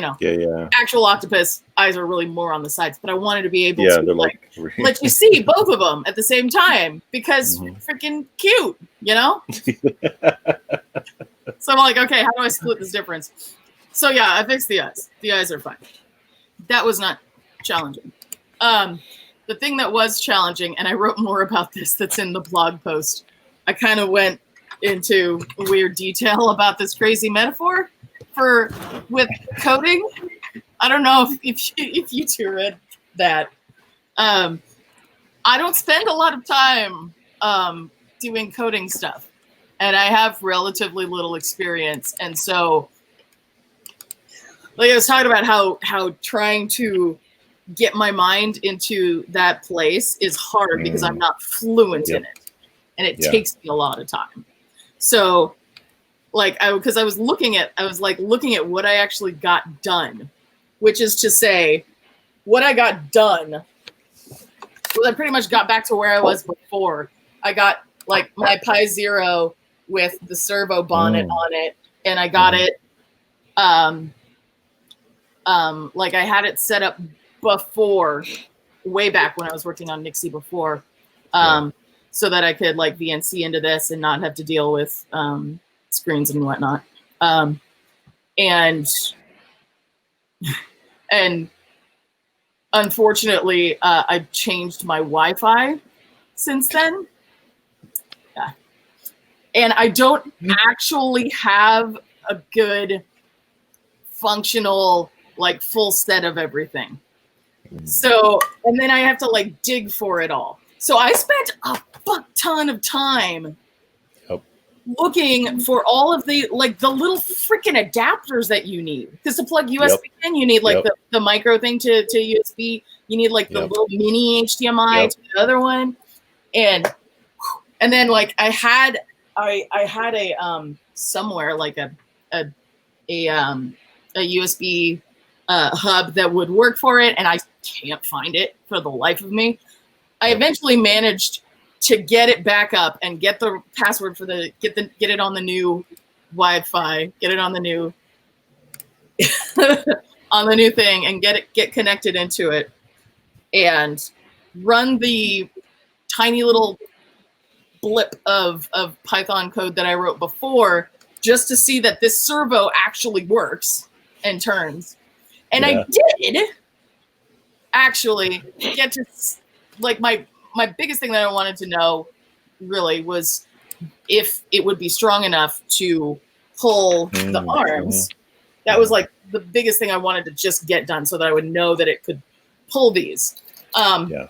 actual octopus eyes are really more on the sides, but I wanted to be able to like let you see both of them at the same time, because freaking cute, So I'm like, okay, how do I split this difference? So yeah, I fixed the eyes. The eyes are fine. That was not challenging. The thing that was challenging, and I wrote more about this that's in the blog post, I kind of went into weird detail about this crazy metaphor with coding. I don't know if you two read that. I don't spend a lot of time doing coding stuff, and I have relatively little experience. And so, like I was talking about how trying to get my mind into that place is hard because I'm not fluent in it, and it takes me a lot of time. So like because I was looking at what I actually got done, which is to say what I got done was I pretty much got back to where I was before. I got like my Pi Zero with the servo bonnet on it, and I got it like I had it set up before, way back when I was working on Nixie before, so that I could like VNC into this and not have to deal with screens and whatnot. And unfortunately, I've changed my Wi-Fi since then. Yeah. And I don't actually have a good functional, like, full set of everything. So, and then I have to like dig for it all. So I spent a fuck ton of time looking for all of the, like, the little freaking adapters that you need. Because to plug USB in, you need like the micro thing to USB. You need like the little mini HDMI to the other one. And then like I had a somewhere like a USB hub that would work for it, and I can't find it for the life of me. I eventually managed to get it back up and get the password for get it on the new Wi-Fi, get it on the new on the new thing, and get connected into it, and run the tiny little blip of Python code that I wrote before, just to see that this servo actually works and turns. And I did actually get to, like, my biggest thing that I wanted to know really was if it would be strong enough to pull the arms. That was like the biggest thing I wanted to just get done, so that I would know that it could pull these. The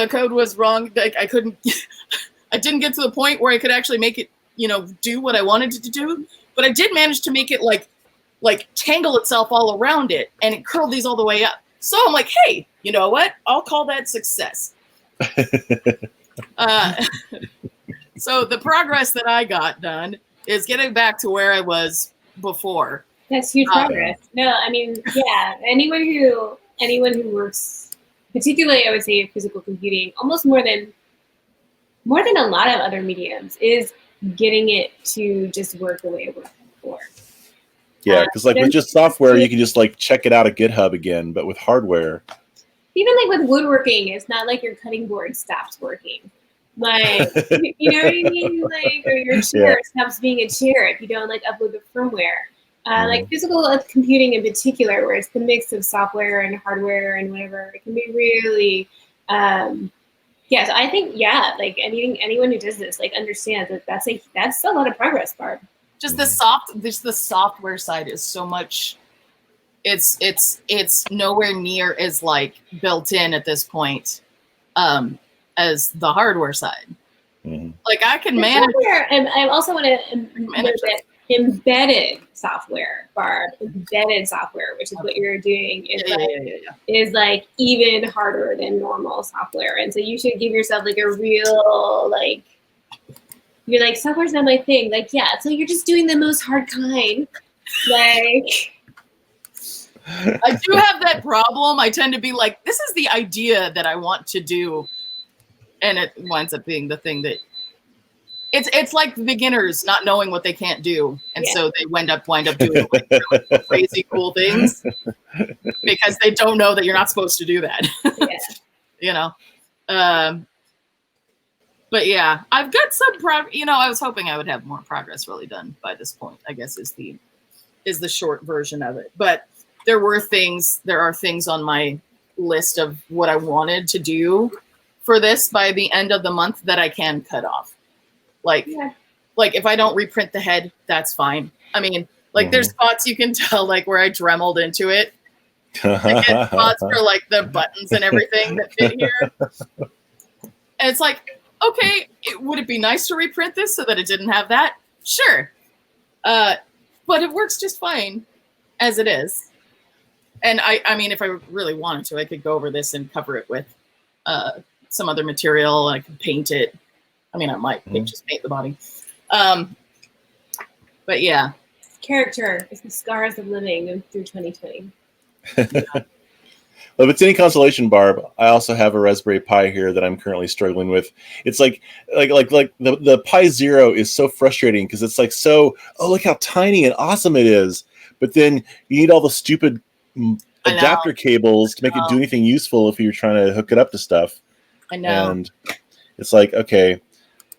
code was wrong. Like, I couldn't, I didn't get to the point where I could actually make it, do what I wanted it to do. But I did manage to make it like tangle itself all around it, and it curled these all the way up. So I'm like, hey, you know what? I'll call that success. So the progress that I got done is getting back to where I was before. That's huge progress. No, I mean, yeah, anyone who works, particularly I would say physical computing, almost more than a lot of other mediums, is getting it to just work the way it worked before. Yeah, because like with just software, you can just like check it out at GitHub again, but with hardware. Even like with woodworking, it's not like your cutting board stops working. Like, you know what I mean? Like, or your chair stops being a chair if you don't like upload the firmware. Like physical computing in particular, where it's the mix of software and hardware and whatever, it can be really, so I think, like anyone who does this, like, understands that that's a lot of progress, Barb. Just the software side is so much. It's nowhere near as like built in at this point as the hardware side. Like, I can manage software, and I also want to manage that embedded software, Barb. Embedded software, which is what you're doing, is like even harder than normal software, and so you should give yourself like a real like. You're like, software's not my thing. Like, yeah, so you're just doing the most hard kind. Like, I do have that problem. I tend to be like, this is the idea that I want to do, and it winds up being the thing that it's like beginners not knowing what they can't do, and so they wind up doing like really crazy cool things because they don't know that you're not supposed to do that. But yeah, I've got some I was hoping I would have more progress really done by this point, I guess is the short version of it. But there are things on my list of what I wanted to do for this by the end of the month that I can cut off. Like if I don't reprint the head, that's fine. I mean, like there's spots you can tell like where I dremeled into it. I get spots for like the buttons and everything that fit here. And it's like, okay, would it be nice to reprint this so that it didn't have that? Sure. But it works just fine as it is. And I mean, if I really wanted to, I could go over this and cover it with some other material. I could paint it. I mean, I might just paint the body. But yeah. Character is the scars of living through 2020. Well, if it's any consolation, Barb, I also have a Raspberry Pi here that I'm currently struggling with. It's like the Pi Zero is so frustrating because it's like look how tiny and awesome it is. But then you need all the stupid adapter cables to make it do anything useful if you're trying to hook it up to stuff. I know. And it's like, okay,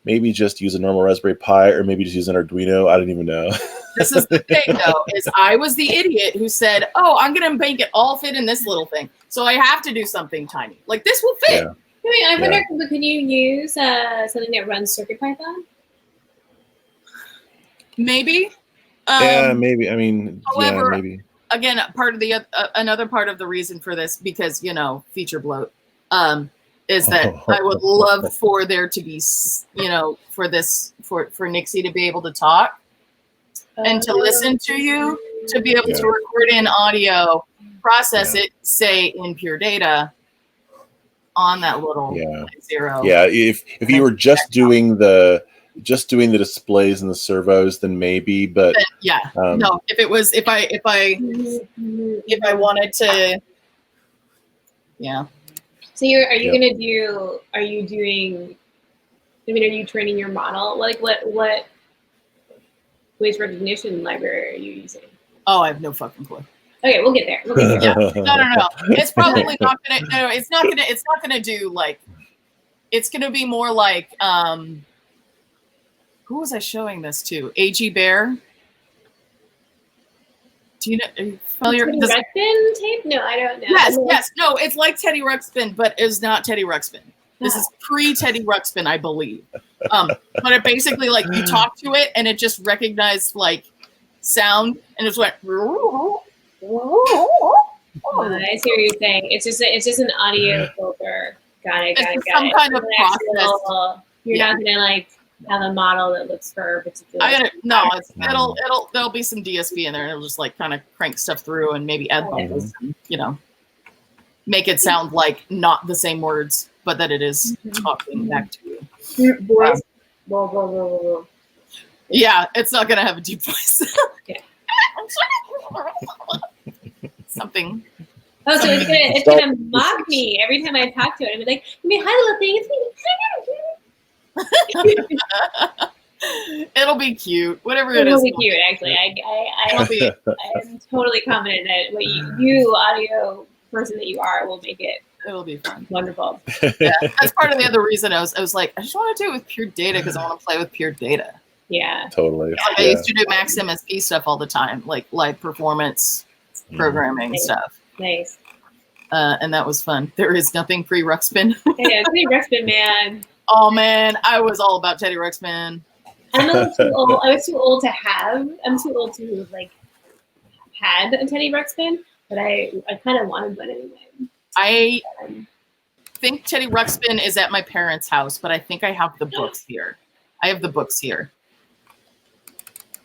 maybe just use a normal Raspberry Pi, or maybe just use an Arduino. I don't even know. This is the thing, though, is I was the idiot who said, "Oh, I'm gonna make it all fit in this little thing, so I have to do something tiny. Like this will fit." Yeah. Wait, I wonder, can you use something that runs CircuitPython? Maybe. Yeah, maybe. I mean, however, maybe. Again, part of the another part of the reason for this, because feature bloat, is that I would love for there to be, for Nixie to be able to talk and to listen to you, to be able to record in audio, process it, say in pure data, on that little zero. Yeah, if you were just doing the displays and the servos, then maybe. But no. If I wanted to, So are you training your model? Like what voice recognition library are you using? Oh, I have no fucking clue. Okay, we'll get there. No. It's probably not gonna. No, it's not gonna do like. It's gonna be more like. Who was I showing this to? A.G. Bear. Do you know? Are you familiar? Teddy Ruxpin tape? No, I don't know. Yes. No, it's like Teddy Ruxpin, but it's not Teddy Ruxpin. This is pre-Teddy Ruxpin, I believe. But it basically, like, you talk to it, and it just recognized like sound, and it just went. I see what you're saying. It's just an audio filter. Got it. Some kind of process. You're not gonna like have a model that looks for a particular. There'll be some DSP in there, and it'll just like kind of crank stuff through, and maybe add bubbles, and, make it sound like not the same words, but that it is talking back to you. Voice. Yeah, it's not gonna have a deep voice. Something. Oh, so it's gonna mock me every time I talk to it. I'm like, hi, little thing. It's me. It'll be cute. Whatever it is. It'll be cute, actually. I'm totally confident that what you audio person that you are will make it. It'll be fun. Wonderful. Yeah, that's part of the other reason I was like, I just want to do it with pure data because I want to play with pure data. Yeah. Totally. I used to do Max MSP stuff all the time, like live performance programming stuff. Nice. And that was fun. There is nothing pre-Ruxpin. Yeah, pre-Ruxpin, man. Oh man, I was all about Teddy Ruxpin. I'm a little too old. I'm too old to have like had a Teddy Ruxpin, but I kind of wanted one anyway. I think Teddy Ruxpin is at my parents' house, but I think I have the books here. I have the books here.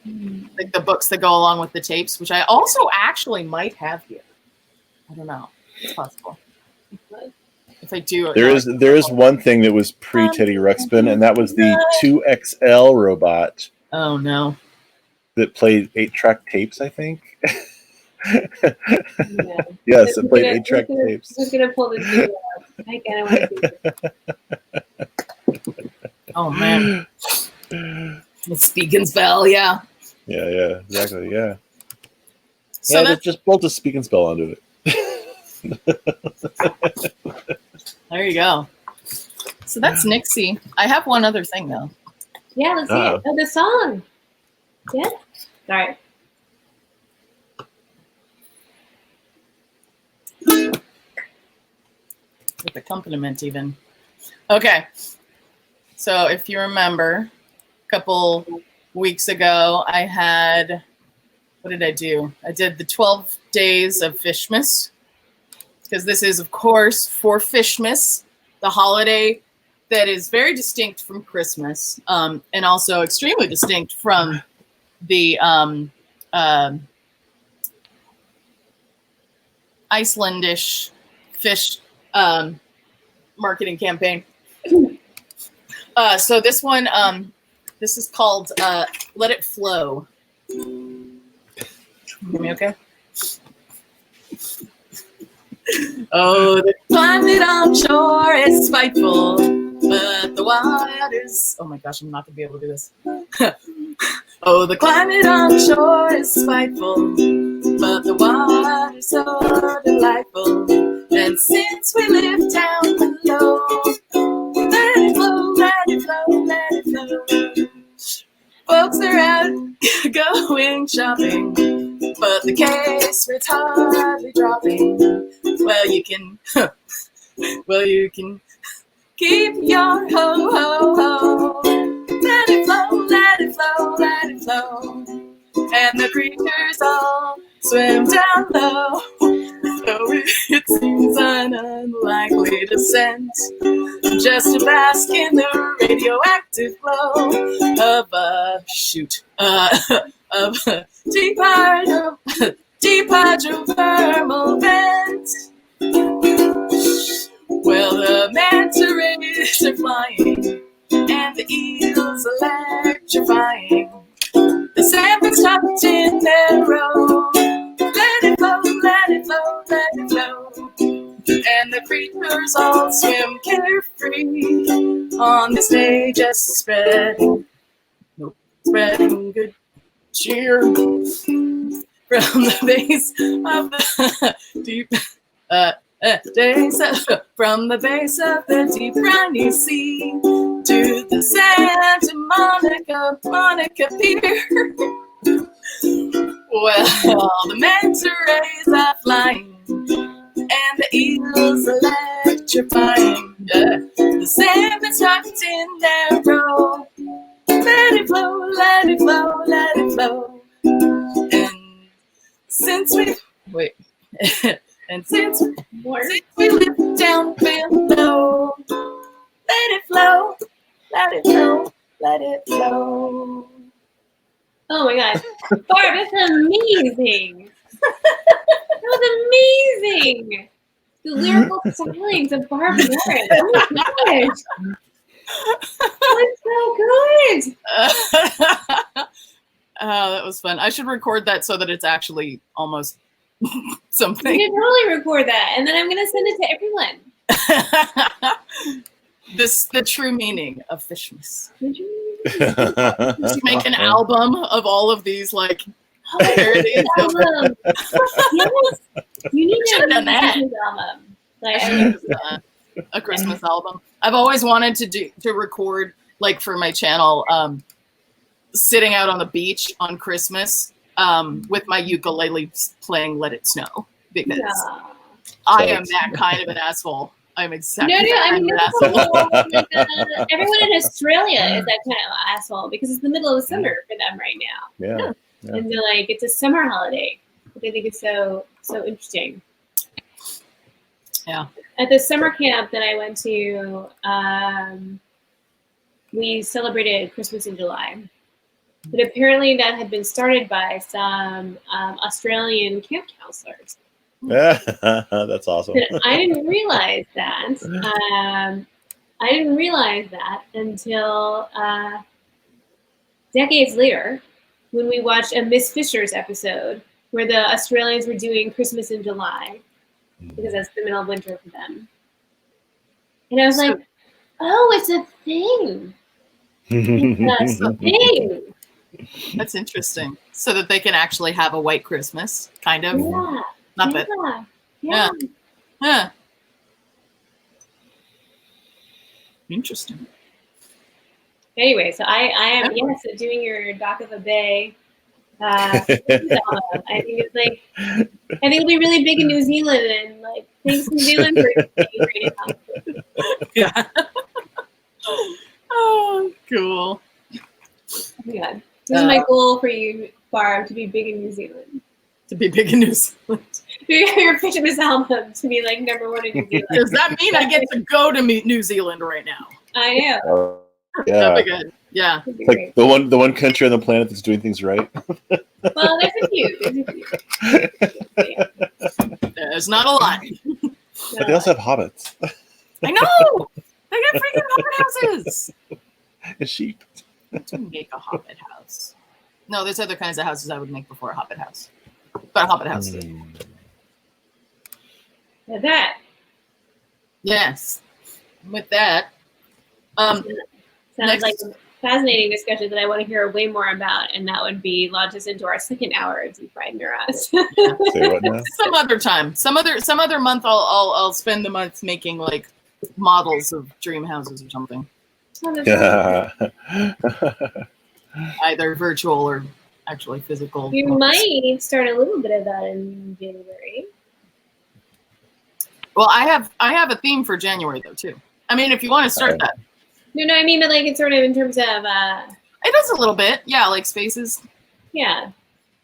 Like the books that go along with the tapes, which I also actually might have here. I don't know. It's possible. If I do, there is one thing that was pre Teddy Ruxpin, and that was the 2XL robot. Oh no! That played 8-track tapes, I think. Yes, it played 8-track tapes. Who's gonna pull this video out? I kind of want to do this. Oh man! It's Speak and Spell, yeah. Yeah, exactly, yeah. So just bolt a Speak and Spell onto it. There you go. So that's Nixie. I have one other thing though. Yeah, let's see it. Oh, the song. Yeah. All right. With accompaniment even. Okay. So if you remember, a couple weeks ago, I had, what did I do? I did the 12 days of Fishmas. Because this is, of course, for Fishmas, the holiday that is very distinct from Christmas, and also extremely distinct from the Icelandish fish marketing campaign. So this one, this is called Let It Flow. Hear me okay? Oh, the climate on shore is spiteful, but the waters... Oh my gosh, I'm not going to be able to do this. Oh, the climate on shore is spiteful, but the water's so delightful. And since we live down below, let it flow, let it flow, let it flow. Folks are out going shopping, but the case rate's hardly dropping. Well, you can keep your ho ho ho. Let it flow, let it flow, let it flow. And the creatures all swim down low. Though it seems an unlikely descent, just to bask in the radioactive glow of a of a deep hydrothermal vent. Well, the manta rays are flying, and the eels electrifying. The salmon's tucked in their row. Let it flow, let it flow, let it flow. And the creatures all swim carefree on the stage, just spreading good cheer from the base of the deep from the base of the deep briny sea to the Santa Monica Pier. Well, the manta rays are flying, and the eels electrifying. The salmon's tucked in their row. Let it flow, let it flow, let it flow. And since we live down below, let it flow, let it flow, let it flow. Oh my gosh. Barb, that's amazing. That was amazing. The lyrical stylings of Barb Lauren. Oh my gosh. That's so good. Oh, that was fun. I should record that so that it's actually almost something. You can totally record that, and then I'm going to send it to everyone. The true meaning of Fishmas. Just Make an album of all of these, like, parodies. Yes, you need Should've done that. Album. Like, a Christmas album. I've always wanted to record, like, for my channel, sitting out on the beach on Christmas with my ukulele playing "Let It Snow" because I am that kind of an asshole. I'm exactly that kind of an asshole. Everyone in Australia is that kind of asshole because it's the middle of summer for them right now. Yeah. And they're like, it's a summer holiday, which I think is so interesting. Yeah. At the summer camp that I went to, we celebrated Christmas in July. But apparently that had been started by some Australian camp counselors. That's awesome. And I didn't realize that. I didn't realize that until decades later when we watched a Miss Fisher's episode where the Australians were doing Christmas in July because that's the middle of winter for them. And I was like, oh, it's a thing. It's a thing. That's interesting. So that they can actually have a white Christmas, kind of. Yeah. Not bad. Yeah. Yeah. Interesting. Anyway, so I am doing your Dock of a Bay. I think it's like I think it'll be really big in New Zealand and like thanks New Zealand for being great. Yeah. Oh, cool. Oh my God. This is my goal for you, Barb, to be big in New Zealand. To be big in New Zealand. Your Fishmas album to be like #1 in New Zealand. Does that mean I get to go to New Zealand right now? I know. Yeah. That'd be good. Yeah. It's like the one country on the planet that's doing things right. Well, there's a few. Yeah. There's not a lot. But they also have hobbits. I know. They got freaking hobbit houses. And sheep. To make a hobbit house. No, there's other kinds of houses I would make before a hobbit house. But a hobbit house. That. Yes. With that. Sounds like a fascinating discussion that I want to hear way more about, and that would be launch us into our second hour of Deep Fried Neurons. Say what now? Some other time. Some other month I'll spend the month making like models of dream houses or something. Oh, Yeah. either virtual or actually physical. You ones. might start a little bit of that in January. Well, I have a theme for January though too. I mean, if you want to start that, No, I mean, but like it's sort of in terms of it is a little bit, yeah, like spaces. yeah.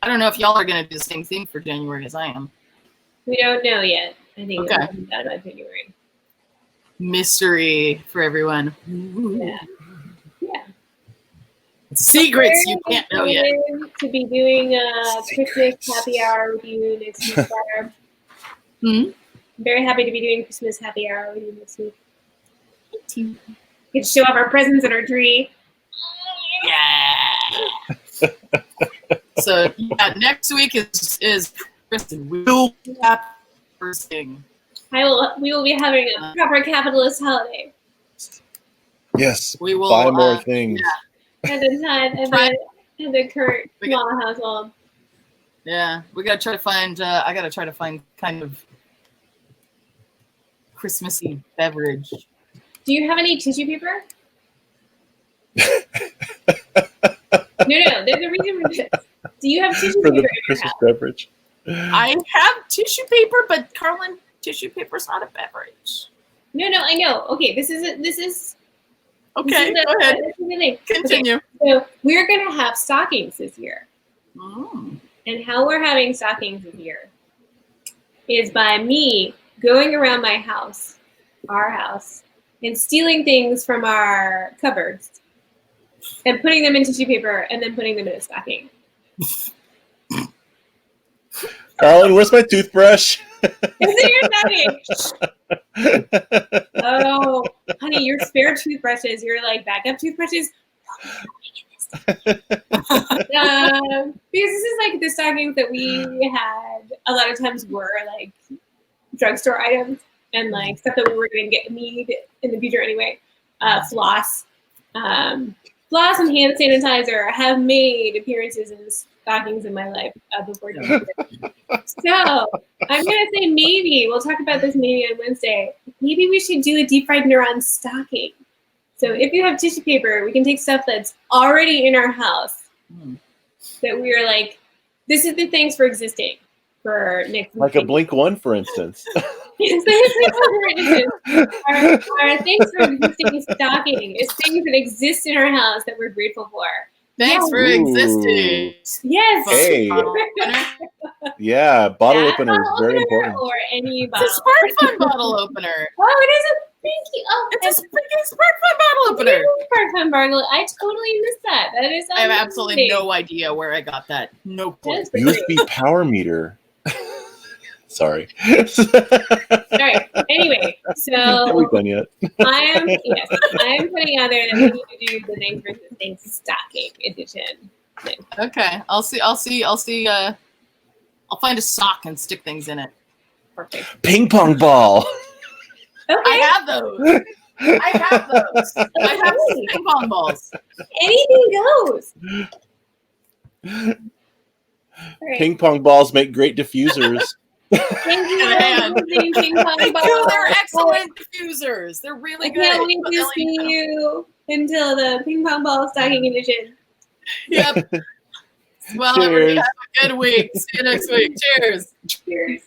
I don't know if y'all are gonna do the same thing for January as I am. We don't know yet. I think Okay. we'll find out about January. Mystery for everyone. Yeah. Yeah. Secrets you can't know yet. To be doing a Christmas Secrets. happy hour with you next week, Sarah. Hmm? I'm very happy to be doing Christmas happy hour with you next week. Get to show off our presents and our tree. Yeah. So yeah, next week is Kristen. We'll have first thing. We will be having a proper capitalist holiday. Yes. We will Buy more things. At the time, at the current small household. Yeah, we gotta try to find. I gotta try to find kind of Christmassy beverage. Do you have any tissue paper? No. There's a reason for this. Do you have tissue For paper the in your Christmas house? beverage. I have tissue paper, but Carlin, tissue paper's not a beverage. No, I know. Okay, this is Okay, go ahead. Continue. Okay, so we're gonna have stockings this year. And how we're having stockings this year is by me going around my house, our house, and stealing things from our cupboards and putting them in tissue paper and then putting them in a stocking. Carlin, where's my toothbrush? It's in your stocking. Oh, honey, your spare toothbrushes, your like backup toothbrushes. Because this is like the stockings that we had a lot of times were like drugstore items and like stuff that we were going to need in the future anyway. Floss and hand sanitizer have made appearances in stockings in my life before. So I'm gonna say maybe we'll talk about this maybe on Wednesday. Maybe we should do a deep fried neurons stocking. So if you have tissue paper, we can take stuff that's already in our house that we are like, this is the thanks for existing for next week. Like a Blink One, for instance. Yes, our thanks for existing stocking is things that exist in our house that we're grateful for. Thanks for existing. Yes. Hey. Yeah, bottle opener is very important. Or any bottle. It's a spark fun bottle opener. Oh, it is a pinky. Oh, It's a freaking spark fun bottle opener. Spark fun bottle. I totally missed that. That is. I have absolutely no idea where I got that. No clue. USB power meter. Sorry. Alright. Anyway, Are we so done yet? I am putting out there that we need to do the things versus things stocking edition. Okay, I'll see. I'll find a sock and stick things in it. Perfect. Ping pong ball. Okay. I have those. I have ping pong balls. Anything goes. Right. Ping pong balls make great diffusers. Thank you Man. for using ping pong They balls. do. They're excellent diffusers. They're really I good. can't wait to see you until the ping pong ball stocking edition. Yep. Well, Cheers. everybody have a good week. See you next week. Cheers. Cheers.